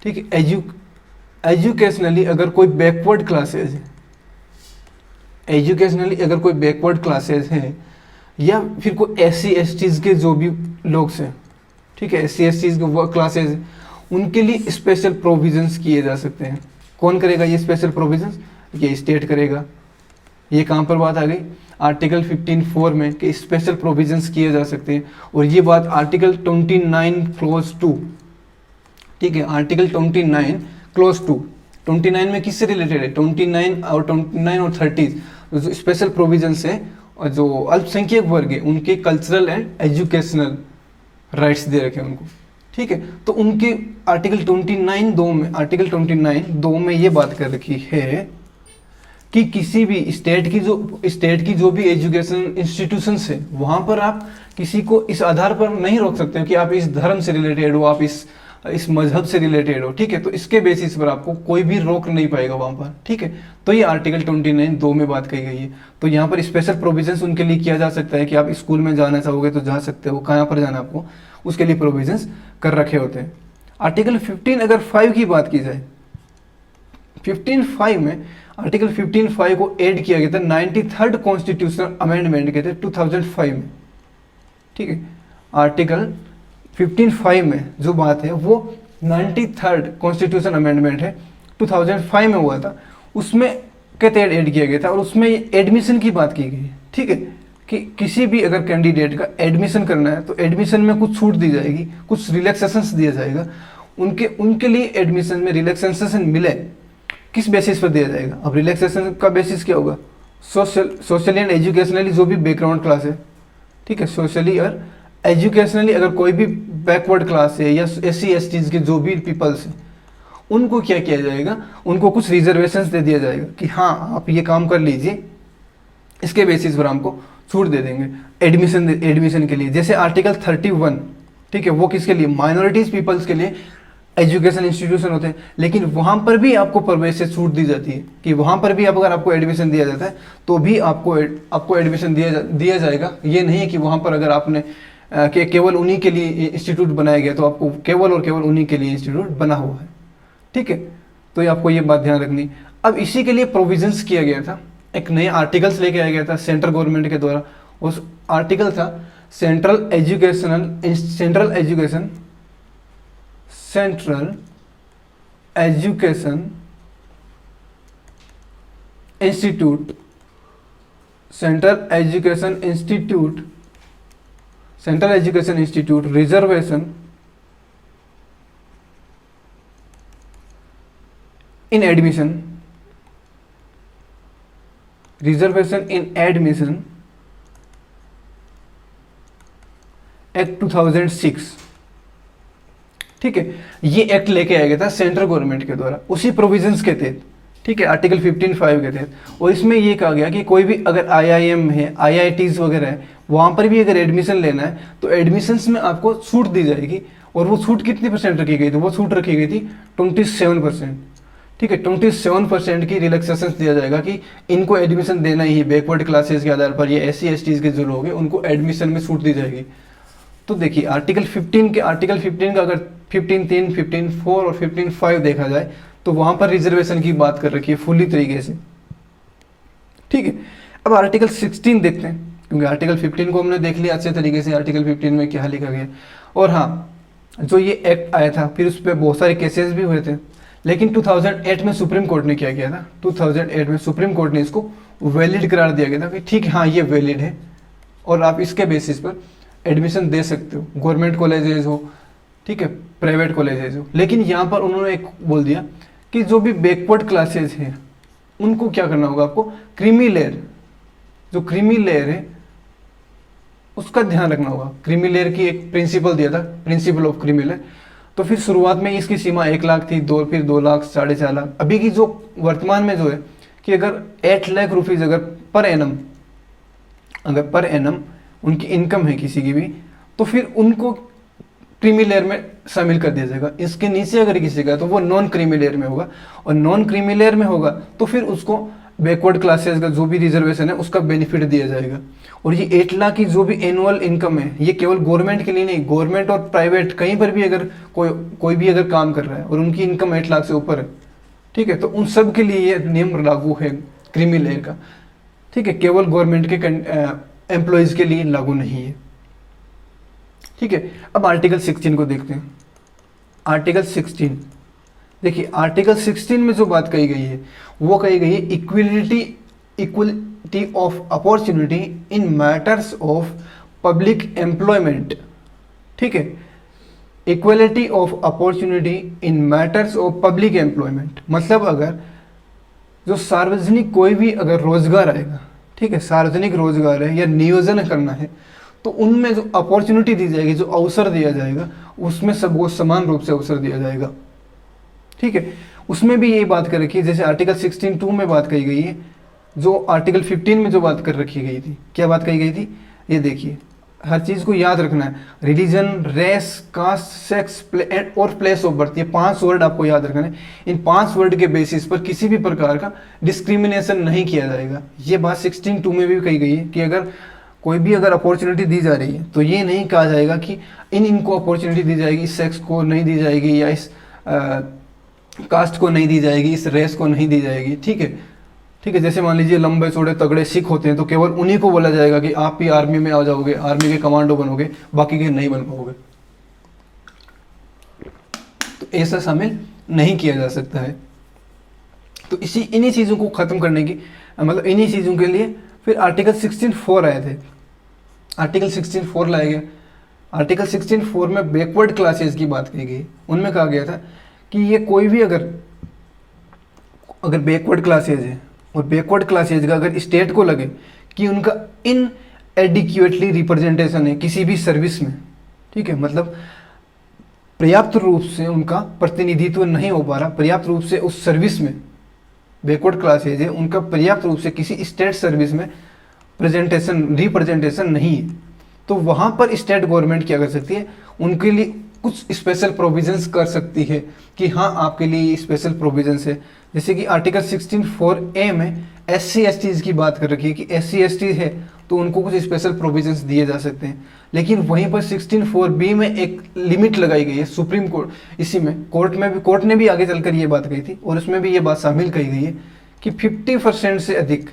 ठीक है, एजुकेशनली अगर कोई बैकवर्ड क्लासेज है, एजुकेशनली अगर कोई बैकवर्ड क्लासेज है, या फिर कोई SC/STs के जो भी लोग हैं, ठीक है, SC/STs के वर्क क्लासेज, उनके लिए स्पेशल प्रोविजंस किए जा सकते हैं। कौन करेगा ये स्पेशल प्रोविजंस? ये स्टेट करेगा। ये कहाँ पर बात आ गई? आर्टिकल 15(4) में कि स्पेशल प्रोविजंस किए जा सकते हैं। और ये बात आर्टिकल 29 क्लोज 2, ठीक है, आर्टिकल 29 क्लोज 2, 29 में किससे रिलेटेड है? 29 और 30 जो स्पेशल प्रोविजंस है, और जो अल्पसंख्यक वर्ग है उनके कल्चरल एंड एजुकेशनल राइट्स दे रखे हैं उनको। ठीक है, तो उनके आर्टिकल 29(2) में ये बात कर रखी है कि किसी भी स्टेट की जो भी एजुकेशन इंस्टीट्यूशंस है, वहां पर आप किसी को इस आधार पर नहीं रोक सकते कि आप इस धर्म से रिलेटेड हो, आप इस मजहब से रिलेटेड हो। ठीक है, तो इसके बेसिस पर आपको कोई भी रोक नहीं पाएगा वहां पर। ठीक है, तो ये आर्टिकल 29(2) में बात कही गई है। तो यहाँ पर स्पेशल प्रोविजंस उनके लिए किया जा सकता है कि आप स्कूल में जाना चाहोगे तो जा सकते हो, कहाँ पर जाना आपको, उसके लिए प्रोविजंस कर रखे होते हैं। आर्टिकल 15(5) की बात की जाए, 15(5) में आर्टिकल 15(5) को ऐड किया गया था 93rd कॉन्स्टिट्यूशनल अमेंडमेंट के थे 2005 में। ठीक है, आर्टिकल 15(5) में जो बात है वो 93rd कॉन्स्टिट्यूशन अमेंडमेंट है, 2005 में हुआ था, उसमें के तहत ऐड किया गया था। और उसमें एडमिशन की बात की गई है। ठीक है, कि किसी भी अगर कैंडिडेट का एडमिशन करना है तो एडमिशन में कुछ छूट दी जाएगी, कुछ रिलैक्सेशन दिया जाएगा। उनके लिए एडमिशन में रिलैक्सेशन मिले, किस बेसिस पर दिया जाएगा? अब रिलैक्सेशन का बेसिस क्या होगा? सोशली एंड एजुकेशनली जो भी बैकग्राउंड क्लास है, ठीक है, सोशली और एजुकेशनली अगर कोई भी बैकवर्ड क्लास है या SC/STs के जो भी पीपल्स हैं, उनको क्या किया जाएगा? उनको कुछ रिजर्वेशंस दे दिया जाएगा कि हाँ आप ये काम कर लीजिए, इसके बेसिस पर हमको छूट दे देंगे एडमिशन के लिए। जैसे आर्टिकल 31, ठीक है, वो किसके लिए? माइनॉरिटीज पीपल्स के लिए एजुकेशन इंस्टीट्यूशन होते हैं, लेकिन वहाँ पर भी आपको प्रवेश से छूट दी जाती है कि वहाँ पर भी अगर आपको एडमिशन दिया जाता है तो भी आपको एडमिशन दिया जाएगा। ये नहीं है कि वहाँ पर अगर आपने केवल उन्हीं के लिए इंस्टीट्यूट बनाया गया तो आपको केवल और केवल उन्हीं के लिए इंस्टीट्यूट बना हुआ है। ठीक है, तो ये आपको ये बात ध्यान रखनी। अब इसी के लिए प्रोविजंस किया गया था, एक नए आर्टिकल्स लेके आया गया था सेंट्रल गवर्नमेंट के द्वारा। उस आर्टिकल था सेंट्रल एजुकेशन इंस्टीट्यूट रिजर्वेशन इन एडमिशन एक्ट 2006। ठीक है, ये एक्ट लेके आया गया था सेंट्रल गवर्नमेंट के द्वारा उसी प्रोविजंस के तहत। ठीक है, आर्टिकल 15(5) के तहत। और इसमें ये कहा गया कि कोई भी अगर IIM है, IITs वगैरह है, वहाँ पर भी अगर एडमिशन लेना है तो एडमिशन्स में आपको छूट दी जाएगी। और वो छूट कितनी परसेंट रखी गई थी? वो छूट रखी गई थी 27%। ठीक है, 27% की रिलैक्सेशन दिया जाएगा कि इनको एडमिशन देना ही बैकवर्ड क्लासेस के आधार पर, या SC/STs के जो लोग हैं उनको एडमिशन में छूट दी जाएगी। तो देखिए आर्टिकल 15 का अगर 15(3), 15(4) और 15(5) देखा जाए तो वहां पर रिजर्वेशन की बात कर रखी है फुल्ली तरीके से। ठीक है, अब आर्टिकल 16 देखते हैं, क्योंकि आर्टिकल 15 को हमने देख लिया अच्छे तरीके से, आर्टिकल 15 में क्या लिखा गया। और हाँ, जो ये एक्ट आया था फिर उस पर बहुत सारे केसेस भी हुए थे, लेकिन 2008 में सुप्रीम कोर्ट ने क्या किया था, 2008 में सुप्रीम कोर्ट ने इसको वैलिड करार दिया गया था कि ठीक है, हाँ ये वैलिड है और आप इसके बेसिस पर एडमिशन दे सकते हो, गवर्नमेंट कॉलेजेस हो, ठीक है, प्राइवेट कॉलेजेस हो। लेकिन यहाँ पर उन्होंने एक बोल दिया कि जो भी बैकवर्ड क्लासेज हैं उनको क्या करना होगा, आपको क्रीमी लेयर, जो क्रीमी लेयर है उसका ध्यान रखना होगा। क्रीमी लेयर की एक प्रिंसिपल दिया था, प्रिंसिपल ऑफ क्रीमी लेयर। तो फिर शुरुआत में इसकी सीमा 1 लाख थी, फिर 2 लाख, 4.5 लाख। अभी की जो वर्तमान में जो है कि अगर 8 लाख रुपीज़ अगर पर एनम उनकी इनकम है किसी की भी, तो फिर उनको क्रीमी लेयर में शामिल कर दिया जाएगा। इसके नीचे अगर किसी का, तो वो नॉन क्रीमी लेयर में होगा, और नॉन क्रीमी लेयर में होगा तो फिर उसको बैकवर्ड क्लासेस का जो भी रिजर्वेशन है उसका बेनिफिट दिया जाएगा। और ये 8 लाख की जो भी एनुअल इनकम है, ये केवल गवर्नमेंट के लिए नहीं, गवर्नमेंट और प्राइवेट कहीं पर भी अगर कोई भी अगर काम कर रहा है और उनकी इनकम 8 लाख से ऊपर है, ठीक है, तो उन सब के लिए ये नियम लागू है क्रीमी लेयर का, ठीक है, केवल गवर्नमेंट के एम्प्लॉयज़ के लिए लागू नहीं है, ठीक है। अब आर्टिकल 16 को देखते हैं। आर्टिकल 16 देखिए, आर्टिकल 16 में जो बात कही गई है वो कही गई है equality of opportunity in matters of public employment, ठीक है, equality of opportunity in matters of public employment. मतलब अगर जो सार्वजनिक कोई भी अगर रोजगार आएगा, ठीक है, सार्वजनिक रोजगार है या नियोजन करना है, तो उनमें जो अपॉर्चुनिटी दी जाएगी, जो अवसर दिया जाएगा, उसमें सबको समान रूप से अवसर दिया जाएगा, ठीक है। उसमें भी यही बात कर रखी है, जैसे आर्टिकल 16(2) में बात कही गई है, जो आर्टिकल 15 में जो बात कर रखी गई थी, क्या बात कही गई थी, ये देखिए, हर चीज़ को याद रखना है। रिलीजन, रेस, कास्ट, सेक्स और प्लेस ऑफ बर्थ, ये 5 वर्ड आपको याद रखना है। इन 5 वर्ड के बेसिस पर किसी भी प्रकार का डिस्क्रिमिनेशन नहीं किया जाएगा। ये बात 16(2) में भी कही गई है कि अगर कोई भी अगर अपॉर्चुनिटी दी जा रही है तो ये नहीं कहा जाएगा कि इनको अपॉर्चुनिटी दी जाएगी, इस सेक्स को नहीं दी जाएगी, या इस कास्ट को नहीं दी जाएगी, इस रेस को नहीं दी जाएगी, ठीक है, ठीक है। जैसे मान लीजिए लंबे चौड़े तगड़े सिख होते हैं तो केवल उन्हीं को बोला जाएगा कि आप भी आर्मी में आ जाओगे, आर्मी के कमांडो बनोगे, बाकी के नहीं बन पाओगे। तो ऐसा शामिल नहीं किया जा सकता है। तो इन्हीं चीज़ों को ख़त्म करने की, मतलब इन्हीं चीज़ों के लिए फिर आर्टिकल 16(4) आए थे। आर्टिकल 16(4) लाया गया। आर्टिकल 16(4) में बैकवर्ड क्लासेस की बात की गई। उनमें कहा गया था कि ये कोई भी अगर बैकवर्ड क्लासेज है और बैकवर्ड क्लासेज का अगर स्टेट को लगे कि उनका इनएडिक्वेटली रिप्रेजेंटेशन है किसी भी सर्विस में, ठीक है, मतलब पर्याप्त रूप से उनका प्रतिनिधित्व नहीं हो पा रहा, पर्याप्त रूप से उस सर्विस में, बैकवर्ड क्लासेज है उनका पर्याप्त रूप से किसी स्टेट सर्विस में रिप्रेजेंटेशन नहीं है, तो वहाँ पर स्टेट गवर्नमेंट क्या कर सकती है, उनके लिए कुछ स्पेशल प्रोविजंस कर सकती है कि हाँ आपके लिए स्पेशल प्रोविजंस है। जैसे कि आर्टिकल 16(4)(a) में SC/STs की बात कर रखी है कि SC/ST है तो उनको कुछ स्पेशल प्रोविजंस दिए जा सकते हैं। लेकिन वहीं पर 16(4)(b) में एक लिमिट लगाई गई है सुप्रीम कोर्ट, इसी में कोर्ट ने भी आगे चलकर ये बात कही थी और उसमें भी ये बात शामिल कही गई है कि 50% से अधिक,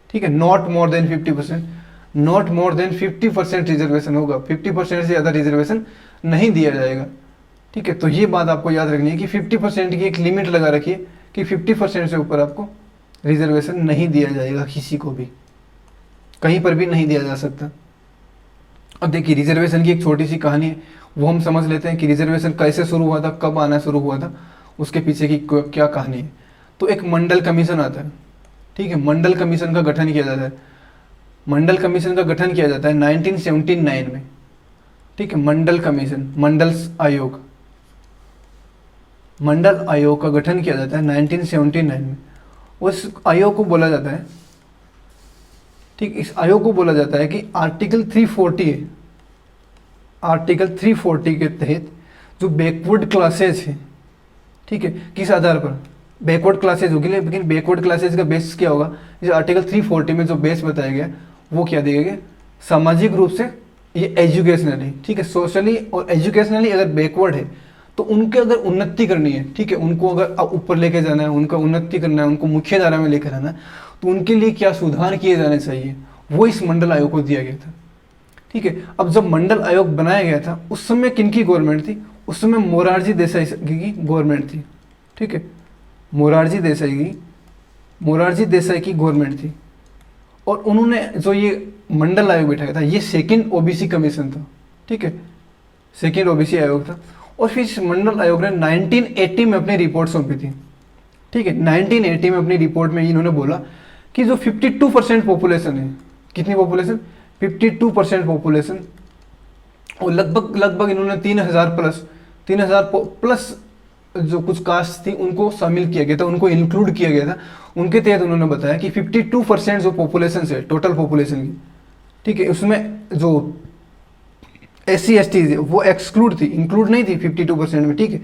ठीक है, नॉट मोर देन 50% रिजर्वेशन होगा, 50% से ज़्यादा रिजर्वेशन नहीं दिया जाएगा, ठीक है। तो ये बात आपको याद रखनी है कि 50% की एक लिमिट लगा रखिए कि 50% से ऊपर आपको रिजर्वेशन नहीं दिया जाएगा, किसी को भी कहीं पर भी नहीं दिया जा सकता। अब देखिए, रिजर्वेशन की एक छोटी सी कहानी है, वो हम समझ लेते हैं कि रिजर्वेशन कैसे शुरू हुआ था, कब आना शुरू हुआ था, उसके पीछे की क्या कहानी है। तो एक मंडल कमीशन आता है, ठीक है, मंडल कमीशन का गठन किया जाता है। मंडल कमीशन का गठन किया जाता है 1979 में, ठीक है। मंडल कमीशन, मंडल आयोग का गठन किया जाता है 1979 में। उस आयोग को बोला जाता है, ठीक, इस आयोग को बोला जाता है कि आर्टिकल 340 है, आर्टिकल 340 के तहत जो बैकवर्ड क्लासेज है, ठीक है, किस आधार पर बैकवर्ड क्लासेज होगी, लेकिन बैकवर्ड क्लासेज का बेस क्या होगा, इस आर्टिकल 340 में जो बेस बताया गया वो क्या दिया गया, सामाजिक रूप से ये एजुकेशनली, ठीक है, सोशली और एजुकेशनली अगर बैकवर्ड है तो उनके अगर उन्नति करनी है, ठीक है, उनको अगर ऊपर लेके जाना है, उनका उन्नति करना है, उनको मुख्य धारा में लेकर आना है, तो उनके लिए क्या सुधार किए जाने चाहिए, वो इस मंडल आयोग को दिया गया था, ठीक है। अब जब मंडल आयोग बनाया गया था उस समय किनकी गवर्नमेंट थी, उस समय मोरारजी देसाई की गवर्नमेंट थी, ठीक है, मोरारजी देसाई की गवर्नमेंट थी, और उन्होंने जो ये मंडल आयोग बिठाया था, ये सेकंड ओबीसी कमीशन था, ठीक है, सेकंड ओबीसी आयोग था। और फिर इस मंडल आयोग ने 1980 में अपनी रिपोर्ट सौंपी थी, ठीक है। 1980 में अपनी रिपोर्ट में इन्होंने बोला कि जो 52% पॉपुलेशन है, कितनी पॉपुलेशन, 52% पॉपुलेशन, और लगभग इन्होंने 3000 प्लस जो कुछ कास्ट थी उनको शामिल किया गया था, उनको इंक्लूड किया गया था। उनके तहत उन्होंने बताया कि 52% जो पॉपुलेशन है टोटल पॉपुलेशन की, ठीक है, उसमें जो SC/ST है वो एक्सक्लूड थी, इंक्लूड नहीं थी 52% में, ठीक है।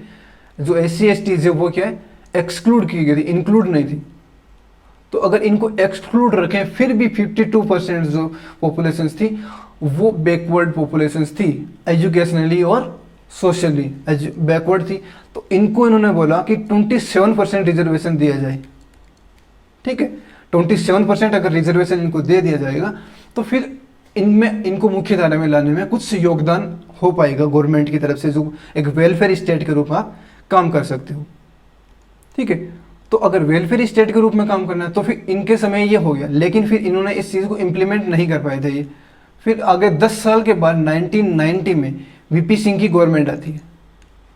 जो SC/ST है वो क्या है, एक्सक्लूड की गई थी, इंक्लूड नहीं थी। तो अगर इनको एक्सक्लूड रखें फिर भी 52% जो पॉपुलेशन थी वो बैकवर्ड पॉपुलेशन थी, एजुकेशनली और सोशली बैकवर्ड थी। तो इनको इन्होंने बोला कि 27% रिजर्वेशन दिया जाए, ठीक है। 27% अगर रिजर्वेशन इनको दे दिया जाएगा तो फिर इनमें इनको मुख्य धारा में लाने में कुछ योगदान हो पाएगा गवर्नमेंट की तरफ से, जो एक वेलफेयर स्टेट के रूप में आप काम कर सकते हो, ठीक है। तो अगर वेलफेयर स्टेट के रूप में काम करना है तो फिर इनके समय ये हो गया, लेकिन फिर इन्होंने इस चीज़ को इम्प्लीमेंट नहीं कर पाए थे ये। फिर आगे 10 साल के बाद 1990 में वीपी सिंह की गवर्नमेंट आती है,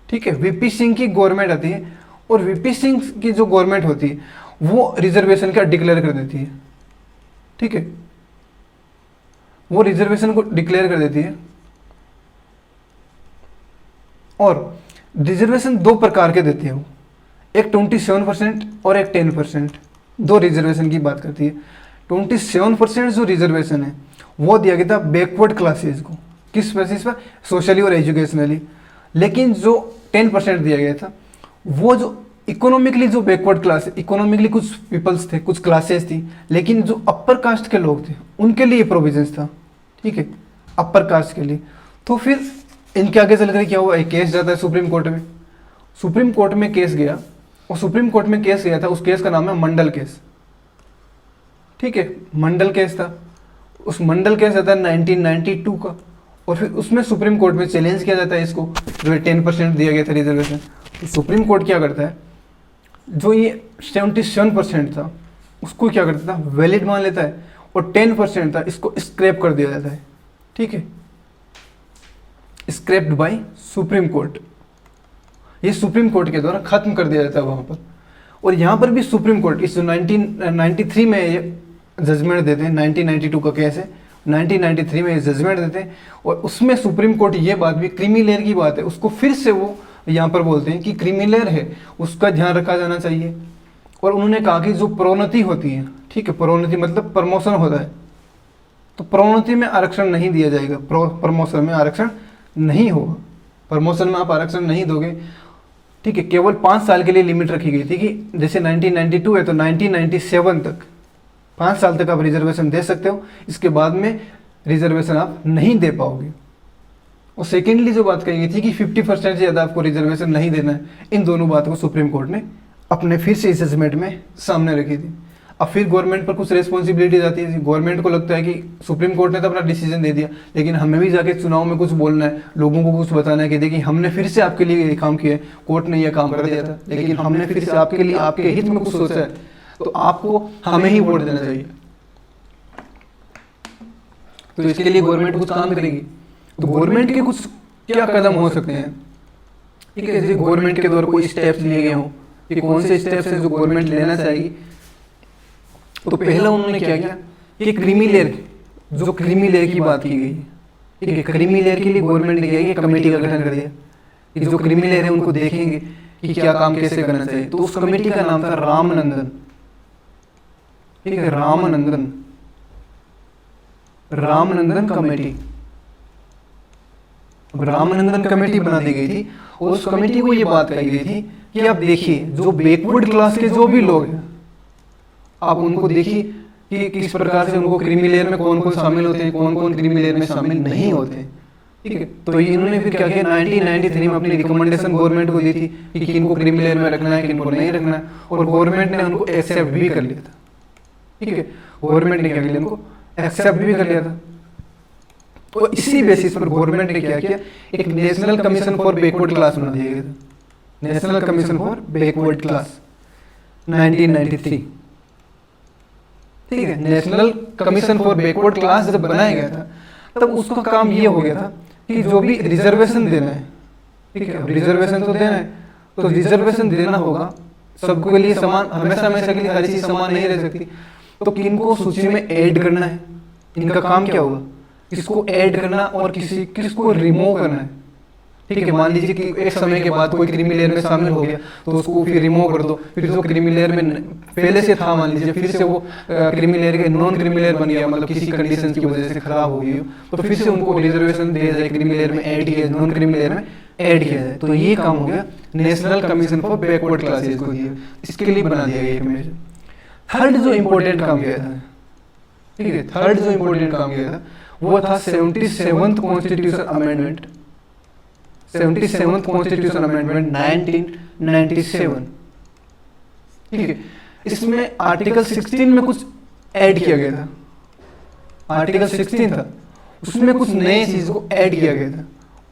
ठीक है, वीपी सिंह की गवर्नमेंट आती है, और वीपी सिंह की जो गवर्नमेंट होती है वो रिजर्वेशन का डिक्लेयर कर देती है, ठीक है, वो रिजर्वेशन को डिक्लेयर कर देती है। और रिजर्वेशन दो प्रकार के देती है वो, एक 27% और एक 10%, दो रिजर्वेशन की बात करती है। 27% जो रिजर्वेशन है वो दिया गया था बैकवर्ड क्लासेज को, किस बेसिस पर, सोशली और एजुकेशनली। लेकिन जो 10% दिया गया था वो जो इकोनॉमिकली जो बैकवर्ड क्लास, इकोनॉमिकली कुछ पीपल्स थे, कुछ क्लासेस थी, लेकिन जो अपर कास्ट के लोग थे उनके लिए प्रोविजंस था, ठीक है, अपर कास्ट के लिए। तो फिर इनके आगे चलकर क्या हुआ, एक केस जाता है सुप्रीम कोर्ट में, सुप्रीम कोर्ट में केस गया, और सुप्रीम कोर्ट में केस गया था, उस केस का नाम है मंडल केस, ठीक है, मंडल केस था। उस मंडल केस आता है 1992 का, और फिर उसमें सुप्रीम कोर्ट में चैलेंज किया जाता है इसको, जो 10% दिया गया था रिजर्वेशन। तो सुप्रीम कोर्ट क्या करता है, जो ये 77% था उसको क्या करता था, वैलिड मान लेता है, और 10% था इसको स्क्रैप कर दिया जाता है, ठीक है, स्क्रैप्ड बाय सुप्रीम कोर्ट। ये सुप्रीम कोर्ट के द्वारा खत्म कर दिया जाता है वहाँ पर। और यहाँ पर भी सुप्रीम कोर्ट इस 1993 में ये जजमेंट देते हैं, 1992 का केस है, 1993 में ये जजमेंट देते हैं, और उसमें सुप्रीम कोर्ट ये बात भी, क्रीमी लेयर की बात है, उसको फिर से वो यहाँ पर बोलते हैं कि क्रीमी लेयर है उसका ध्यान रखा जाना चाहिए। और उन्होंने कहा कि जो प्रोन्नति होती है, ठीक है, प्रोन्नति मतलब प्रमोशन होता है, तो प्रोन्नति में आरक्षण नहीं दिया जाएगा, प्रमोशन में आरक्षण नहीं होगा, प्रमोशन में आप आरक्षण नहीं दोगे, ठीक है। केवल 5 साल के लिए लिमिट रखी गई थी कि जैसे 1992 है तो 1997 तक 5 साल तक आप रिजर्वेशन दे सकते हो, इसके बाद में रिजर्वेशन आप नहीं दे पाओगे। और सेकेंडली जो बात कही गई थी कि 50% से ज़्यादा आपको रिजर्वेशन नहीं देना है, इन दोनों बातों को सुप्रीम कोर्ट ने अपने फिर से इस जजमेंट में सामने रखी थी। अब फिर गवर्नमेंट पर कुछ रिस्पॉन्सिबिलिटीज आती है, गवर्नमेंट को लगता है कि सुप्रीम कोर्ट ने तो अपना डिसीजन दे दिया, लेकिन हमें भी जाके चुनाव में कुछ बोलना है, लोगों को कुछ बताना है कि देखिए हमने फिर से आपके लिए ये काम किया है, कोर्ट ने ये काम कर दिया था, लेकिन हमने फिर से आपके लिए, आपके हित में कुछ सोचा है, तो आपको हमें ही वोट देना चाहिए। तो इसके लिए गवर्नमेंट कुछ काम करेगी। तो गवर्नमेंट के कुछ क्या कदम हो सकते हैं, ठीक है, जैसे गवर्नमेंट के द्वारा कोई स्टेप्स लिए गए हों, कि कौन से स्टेप्स हैं जो गवर्नमेंट लेना चाहिए। तो पहला उन्होंने क्या किया कि क्रीमी लेयर, जो क्रीमी लेयर की बात की गई, ठीक है, क्रीमी लेयर के लिए गवर्नमेंट ने क्या किया, कमेटी का गठन कर दिया कि जो क्रीमी लेयर है उनको देखेंगे कि क्या काम कैसे करना चाहिए। तो उस कमेटी का नाम था रामनंदन, ठीक है, रामनंदन कमेटी। रामनंदन कमेटी बना दी गई थी, और उस कमेटी को ये बात कही गई थी कि आप देखिए जो बैकवर्ड क्लास के जो भी लोग हैं, आप उनको देखिए कि किस प्रकार से उनको क्रीमी लेयर में कौन कौन शामिल होते हैं, कौन कौन क्रीमी लेयर में शामिल नहीं होते हैं, ठीक है। तो इन्होंने फिर क्या किया, 1993 में अपनी रिकमेंडेशन गवर्नमेंट को दी थी कि किनको क्रीमी लेयर में रखना है, किनको नहीं रखना है, और गवर्नमेंट ने उनको एक्सेप्ट भी कर लिया था, ठीक है, गवर्नमेंट ने क्या किया, उनको एक्सेप्ट भी कर लिया था। तो इसी बेसिस पर गवर्नमेंट ने क्या किया, एक national commission for backward class बना दिया गया था, national commission for backward class 1993। ठीक है, national commission for backward class जब बनाया गया था तब उसका काम ये हो गया था कि जो भी रिजर्वेशन देना है, ठीक है, रिजर्वेशन तो देना है, तो रिजर्वेशन देना होगा सबके लिए समान, हमेशा हमेशा के लिए हर चीज समान नहीं रह सकती, तो किनको सूची में ऐड करना है, इनका काम क्या होगा, किसको ऐड करना और किसको रिमूव करना है। ठीक है, मान लीजिए कि एक समय के बाद कोई क्रीमी लेयर में शामिल हो गया तो उसको फिर रिमूव कर दो, फिर जो क्रीमी लेयर में पहले से था मान लीजिए फिर से वो क्रीमी लेयर के नॉन क्रीमी लेयर बन गया, मतलब किसी कंडीशन की वजह से खराब हो गई हो, तो फिर से उनको रिजर्वेशन दिया जाए, क्रीमी लेयर में ऐड किया, नॉन क्रीमी लेयर में ऐड किया जाए। तो ये काम हो गया national commission for backward classes को दिया, इसके लिए बना दिया गया एक मेजर। थर्ड जो इम्पोर्टेंट काम किया था, ठीक है, थर्ड जो इम्पोर्टेंट काम किया था वो था 77th constitution amendment, 77th constitution amendment 1997। ठीक है, इसमें आर्टिकल 16 में कुछ ऐड किया गया था, आर्टिकल 16 था उसमें कुछ नए चीज को ऐड किया गया था।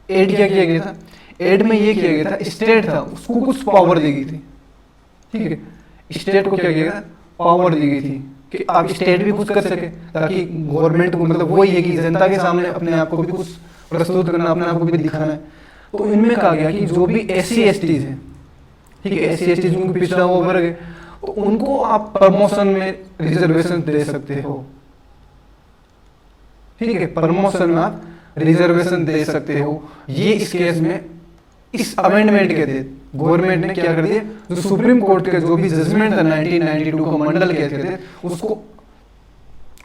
ऐड क्या किया गया था, ऐड में ये किया गया था, स्टेट था उसको कुछ पावर दी गई थी। ठीक है, स्टेट को क्या किया गया, पावर दी गई थी कि आप स्टेट भी कुछ कर सके, ताकि गवर्नमेंट को मतलब वही है कि जनता के सामने अपने आप को भी कुछ प्रस्तुत करना, अपने आप को भी दिखाना है। तो इनमें कहा गया कि जो भी SC/ST है, ठीक है, SC/ST उनको पिछड़ा हुआ वर्ग है, तो उनको आप प्रमोशन में रिजर्वेशन दे सकते हो। ठीक है, प्रमोशन में आप रिजर्वेशन दे सकते हो। ये इस केस में इस अमेंडमेंट के तहत गवर्नमेंट ने क्या कर दिया, जो सुप्रीम कोर्ट का जो भी जजमेंट था 1992 का मंडल केस के तहत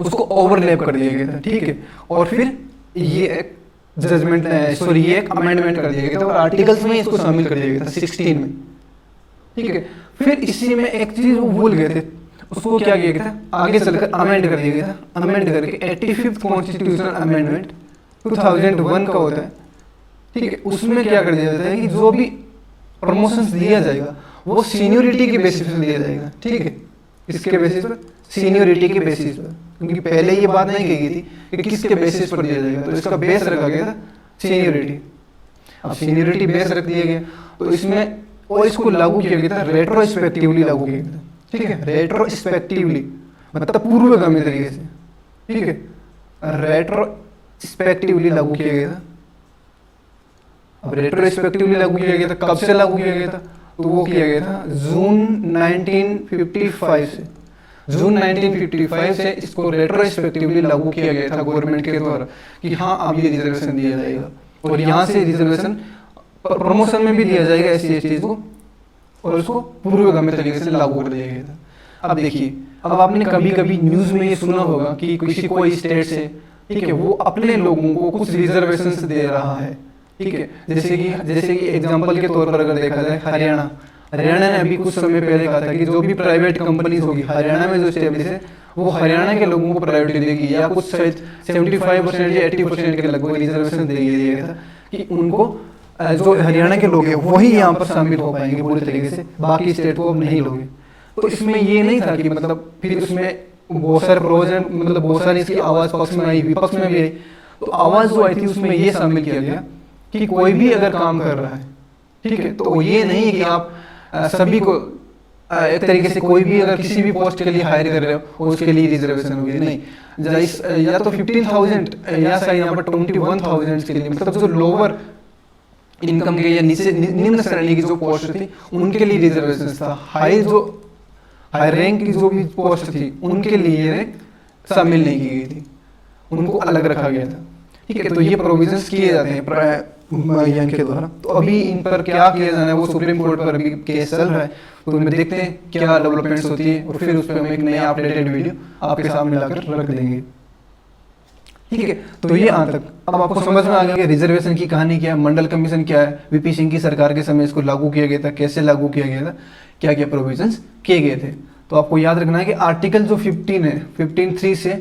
उसको ओवरलैप कर दिया गया था। ठीक है, और फिर ये एक जजमेंट सॉरी ये एक अमेंडमेंट कर दिया गया था और आर्टिकल्स में इसको शामिल कर दिया गया था 16 में। ठीक है, फिर इसी में एक चीज वो भूल गए थे, उसको क्या किया गया था, आगे चलकर अमेंड कर दिया गया था। अमेंड करके 85th कॉन्स्टिट्यूशनल अमेंडमेंट 2001 का होता है। ठीक है, उसमें क्या कर दिया जाता है कि जो भी प्रमोशंस दिया जाएगा वो सीनियोरिटी के बेसिस पर दिया जाएगा। ठीक है, किसके बेसिस पर, सीनियोरिटी के बेसिस पर, क्योंकि पहले ये बात नहीं कही गई थी कि किसके बेसिस पर दिया जाएगा, तो इसका बेस रखा गया था सीनियोरिटी। अब सीनियोरिटी बेस रख दिया गया तो इसमें और इसको लागू किया गया था, रेट्रोस्पेक्टिवली लागू किया गया था। ठीक है, रेट्रोस्पेक्टिवली मतलब पूर्वगामी तरीके से। ठीक है, रेट्रोस्पेक्टिवली लागू किया गया था। अब रेट्रोस्पेक्टिवली लागू किया गया था, कब से लागू किया गया था, तो वो किया गया था जून 1955 से। जून 1955 से इसको रेट्रोस्पेक्टिवली लागू किया गया था गवर्नमेंट के द्वारा कि हाँ अब ये रिजर्वेशन दिया जाएगा, और यहाँ से रिजर्वेशन प्रमोशन में भी दिया जाएगा SC/ST को, और उसको पूर्वगामी तरीके से लागू कर दिया गया था। अब देखिए, अब आपने कभी कभी न्यूज में ये सुना होगा कि किसी कोई स्टेट से, ठीक है, वो अपने लोगों को कुछ रिजर्वेशन दे रहा है। ठीक है, जैसे कि एग्जांपल के तौर पर अगर देखा जाए हरियाणा ने अभी कुछ समय पहले कहा था कि जो भी प्राइवेट कंपनीज होगी हरियाणा में जो स्टेब्लिश है वो हरियाणा के लोगों को प्रायोरिटी देगी, या कुछ शायद 75% या 80% के लगभग रिजर्वेशन दिया गया था कि उनको जो हरियाणा के लोग हैं वही यहाँ पर शामिल हो पाएंगे पूरे तरीके से, बाकी स्टेट को अब नहीं लोगे। तो इसमें ये नहीं था कि मतलब फिर उसमें बहुत सारे प्रोविजन, मतलब बहुत सारी इसकी आवाज़ पक्ष में आई, विपक्ष में भी आई, तो आवाज़ जो आई थी उसमें ये शामिल किया गया कि कोई भी अगर काम कर रहा है, ठीक है, तो ये नहीं है कि आप सभी को एक तरीके से कोई भी अगर किसी भी पोस्ट के लिए हायर कर रहे हो उसके लिए रिजर्वेशन होगी, नहीं, या तो 15,000 या शायद यहाँ पर 21,000 के लिए, मतलब जो लोअर इनकम के या नीचे निम्न श्रेणी की जो पोस्ट थी उनके लिए रिजर्वेशन था। हाई रैंक की जो भी पोस्ट थी उनके लिए शामिल नहीं की गई थी, उनको अलग रखा गया था। ठीक है, तो ये प्रोविजंस किए जाते हैं यहाँ के द्वारा। तो अभी इन पर क्या किया जाना है वो सुप्रीम कोर्ट पर अभी केस चल रहा है, तो उनमें देखते हैं क्या डेवलपमेंट्स होती है और फिर उस पर हम एक नया अपडेटेड वीडियो आपके सामने लाकर रख देंगे। ठीक है, तो ये आज तक अब आपको समझ में आ गया कि रिजर्वेशन की कहानी क्या है, मंडल कमीशन क्या है, VP सिंह की सरकार के समय इसको लागू किया गया था, कैसे लागू किया गया था, क्या क्या प्रोविजंस किए गए थे। तो आपको याद रखना है कि आर्टिकल जो 15 है, 15(3) से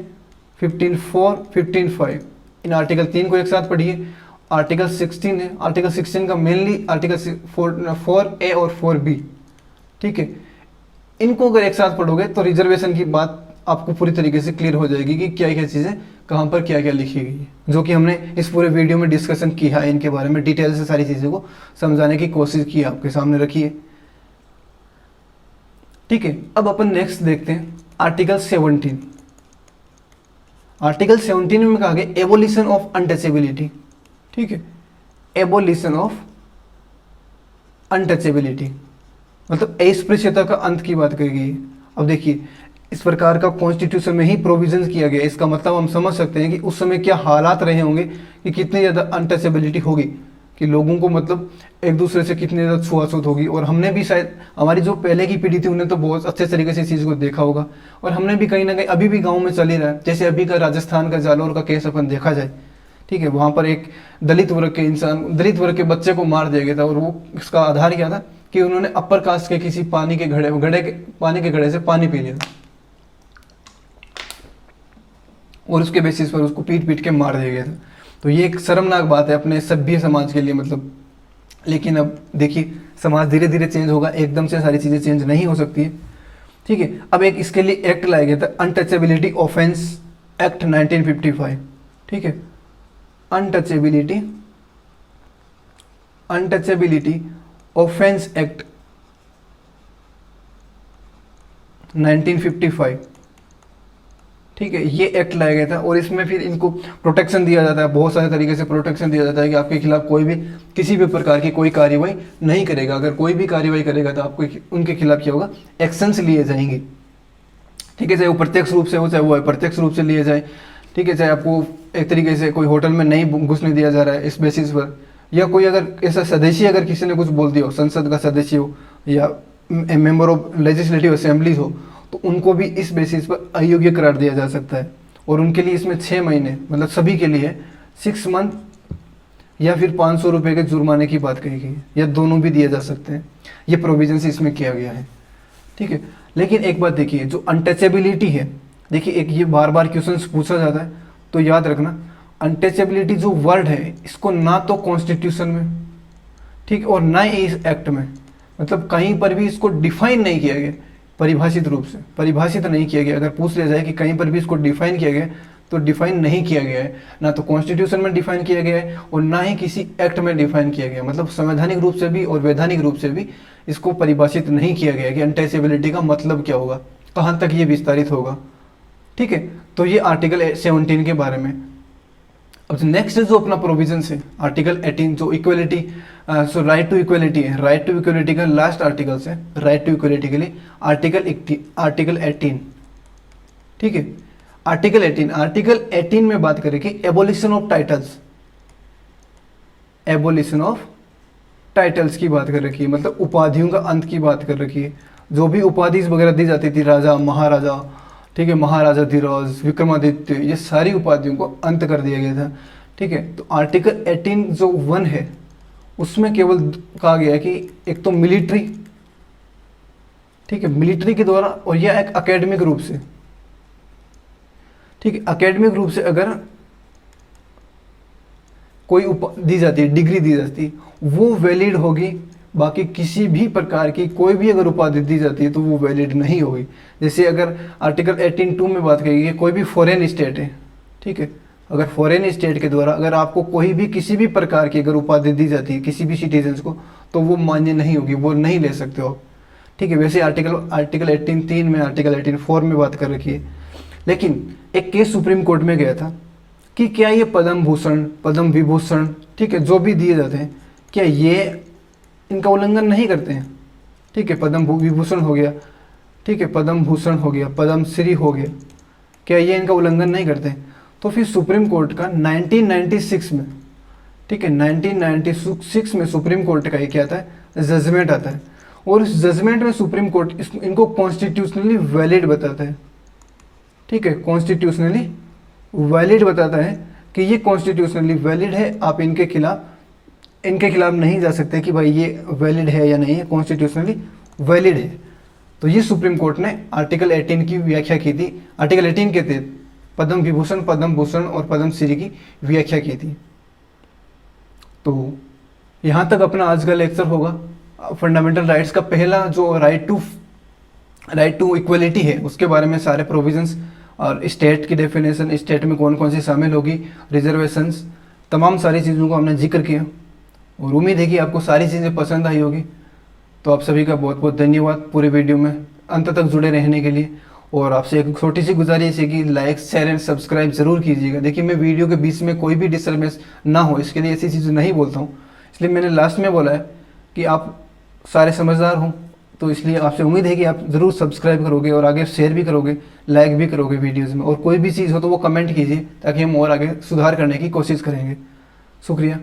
15(4), 15(5), इन आर्टिकल 3 को एक साथ पढ़िए। आर्टिकल 16 है, आर्टिकल 16 का मेनली आर्टिकल 4A और 4B, ठीक है, इनको अगर एक साथ पढ़ोगे तो रिजर्वेशन की बात आपको पूरी तरीके से क्लियर हो जाएगी कि क्या क्या चीज़ें कहाँ पर क्या क्या लिखी गई है, जो कि हमने इस पूरे वीडियो में डिस्कशन किया है। इनके बारे में डिटेल से सारी चीज़ों को समझाने की कोशिश की, आपके सामने रखी है। ठीक है, अब अपन नेक्स्ट देखते हैं आर्टिकल 17। आर्टिकल 17 में कहा गया एबोलिशन ऑफ अनटचेबिलिटी। ठीक है, एबोलिशन ऑफ अनटचेबिलिटी मतलब अस्पृश्यता का अंत की बात करी गई है। अब देखिए, इस प्रकार का कॉन्स्टिट्यूशन में ही प्रोविजंस किया गया। इसका मतलब हम समझ सकते हैं कि उस समय क्या हालात रहे होंगे कि कितनी ज़्यादा अनटचेबिलिटी होगी, कि लोगों को मतलब एक दूसरे से कितनी ज़्यादा छुआछूत होगी। और हमने भी शायद, हमारी जो पहले की पीढ़ी थी उन्हें तो बहुत अच्छे तरीके से इस चीज़ को देखा होगा, और हमने भी कहीं ना कहीं अभी भी गाँव में चल ही रहा है। जैसे अभी का राजस्थान का जालौर का केस अपन देखा जाए, ठीक है, वहाँ पर एक दलित वर्ग के इंसान, दलित वर्ग के बच्चे को मार दिया गया था। और वो इसका आधार क्या था कि उन्होंने अपर कास्ट के किसी पानी के घड़े से पानी पी लिया और उसके बेसिस पर उसको पीट पीट के मार दिया गया था। तो ये एक शर्मनाक बात है अपने सभ्य समाज के लिए मतलब। लेकिन अब देखिए, समाज धीरे धीरे चेंज होगा, एकदम से सारी चीज़ें चेंज नहीं हो सकती है। ठीक है, अब एक इसके लिए एक्ट लाया गया था, अनटचेबिलिटी ऑफेंस एक्ट 1955। ठीक है, अनटचेबिलिटी ऑफेंस एक्ट 1955। ठीक है, ये एक्ट लाया गया था और इसमें फिर इनको प्रोटेक्शन दिया जाता है, बहुत सारे तरीके से प्रोटेक्शन दिया जाता है कि आपके खिलाफ कोई भी किसी भी प्रकार की कोई कार्रवाई नहीं करेगा। अगर कोई भी कार्रवाई करेगा तो आपको उनके खिलाफ क्या होगा, एक्शंस लिए जाएंगे। ठीक है, चाहे वो प्रत्यक्ष रूप से हो चाहे वो अप्रत्यक्ष रूप से लिए जाए। ठीक है, चाहे आपको एक तरीके से कोई होटल में नहीं घुसने दिया जा रहा है इस बेसिस पर, या कोई अगर ऐसा सदस्य अगर किसी ने कुछ बोल दिया हो, संसद का सदस्य हो या मेंबर ऑफ लेजिस्लेटिव असेंबलीज हो, तो उनको भी इस बेसिस पर अयोग्य करार दिया जा सकता है। और उनके लिए इसमें 6 महीने मतलब सभी के लिए 6 मंथ या फिर 500 रुपये के जुर्माने की बात कही गई है, या दोनों भी दिए जा सकते हैं। ये प्रोविजन से इसमें किया गया है। ठीक है, लेकिन एक बात देखिए, जो अनटचेबिलिटी है, देखिए एक ये बार बार क्वेश्चन पूछा जाता है, तो याद रखना अनटचेबिलिटी जो वर्ड है इसको ना तो कॉन्स्टिट्यूशन में, ठीक, और ना ही इस एक्ट में, मतलब कहीं पर भी इसको डिफाइन नहीं किया गया, परिभाषित रूप से परिभाषित नहीं किया गया। अगर पूछ लिया जाए कि कहीं पर भी इसको डिफाइन किया गया, तो डिफाइन नहीं किया गया है, ना तो कॉन्स्टिट्यूशन में डिफाइन किया गया है और ना ही किसी एक्ट में डिफाइन किया गया। मतलब संवैधानिक रूप से भी और वैधानिक रूप से भी इसको परिभाषित नहीं किया गया कि अनटचेबिलिटी का मतलब क्या होगा, कहाँ तक ये विस्तारित होगा। ठीक है, तो ये आर्टिकल 17 के बारे में। अब नेक्स्ट जो अपना प्रोविजन है आर्टिकल 18, जो equality so right to equality है। राइट टू इक्वलिटी का लास्ट आर्टिकल है, राइट टू इक्वलिटी के लिए आर्टिकल 18। ठीक है, आर्टिकल 18 में बात करें कि abolition of titles, abolition of titles की बात कर रखी है, मतलब उपाधियों का अंत की बात कर रखी है। जो भी उपाधि वगैरह दी जाती थी, राजा, महाराजा, ठीक है, महाराजा धीराज, विक्रमादित्य, ये सारी उपाधियों को अंत कर दिया गया था। ठीक है, तो आर्टिकल 18 जो 1 है उसमें केवल कहा गया है कि एक तो मिलिट्री, ठीक है, मिलिट्री के द्वारा, और यह एक एकेडमिक रूप से, ठीक है, एकेडमिक रूप से अगर कोई दी जाती है, डिग्री दी जाती है, वो वैलिड होगी। बाकी किसी भी प्रकार की कोई भी अगर उपाधि दी जाती है तो वो वैलिड नहीं होगी। जैसे अगर आर्टिकल 18(2) में बात करेगी, कोई भी फॉरेन स्टेट है, ठीक है, अगर फॉरेन स्टेट के द्वारा अगर आपको कोई भी किसी भी प्रकार की अगर उपाधि दी जाती है किसी भी सिटीजन्स को, तो वो मान्य नहीं होगी, वो नहीं ले सकते हो आप। ठीक है, वैसे आर्टिकल 18(3) में, आर्टिकल 18(4) में बात कर रखी है। लेकिन एक केस सुप्रीम कोर्ट में गया था कि क्या ये पद्म भूषण, पद्म विभूषण, ठीक है, जो भी दिए जाते हैं, क्या ये इनका उल्लंघन नहीं करते हैं। ठीक है, पद्म विभूषण हो गया, ठीक है, पद्म भूषण हो गया, पद्म श्री हो गया, क्या ये इनका उल्लंघन नहीं करते हैं। तो फिर सुप्रीम कोर्ट का 1996 में, ठीक है, 1996 में सुप्रीम कोर्ट का ये क्या आता है, जजमेंट आता है। और इस जजमेंट में सुप्रीम कोर्ट इनको कॉन्स्टिट्यूशनली वैलिड बताता है। ठीक है, कॉन्स्टिट्यूशनली वैलिड बताता है कि ये कॉन्स्टिट्यूशनली वैलिड है, आप इनके खिलाफ नहीं जा सकते कि भाई ये वैलिड है या नहीं है, कॉन्स्टिट्यूशनली वैलिड है। तो ये सुप्रीम कोर्ट ने आर्टिकल 18 की व्याख्या की थी। आर्टिकल 18 के तहत पद्म विभूषण, पद्म भूषण और पद्म श्री की व्याख्या की थी। तो यहाँ तक अपना आज का लेक्चर होगा। फंडामेंटल राइट्स का पहला जो right to right to equality है, उसके बारे में सारे प्रोविजंस, और स्टेट की डेफिनेशन, स्टेट में कौन कौन सी शामिल होगी, रिजर्वेशंस, तमाम सारी चीज़ों को हमने जिक्र किया। और उम्मीद है कि आपको सारी चीज़ें पसंद आई होगी। तो आप सभी का बहुत बहुत धन्यवाद पूरे वीडियो में अंत तक जुड़े रहने के लिए। और आपसे एक छोटी सी गुजारिश है कि लाइक शेयर एंड सब्सक्राइब ज़रूर कीजिएगा। देखिए, मैं वीडियो के बीच में कोई भी डिस्टर्बेंस ना हो, इसके लिए ऐसी चीज़ें नहीं बोलता हूँ, इसलिए मैंने लास्ट में बोला है कि आप सारे समझदार हों। तो इसलिए आपसे उम्मीद है कि आप ज़रूर सब्सक्राइब करोगे और आगे शेयर भी करोगे, लाइक भी करोगे वीडियोज़ में, और कोई भी चीज़ हो तो वो कमेंट कीजिए ताकि हम और आगे सुधार करने की कोशिश करेंगे। शुक्रिया।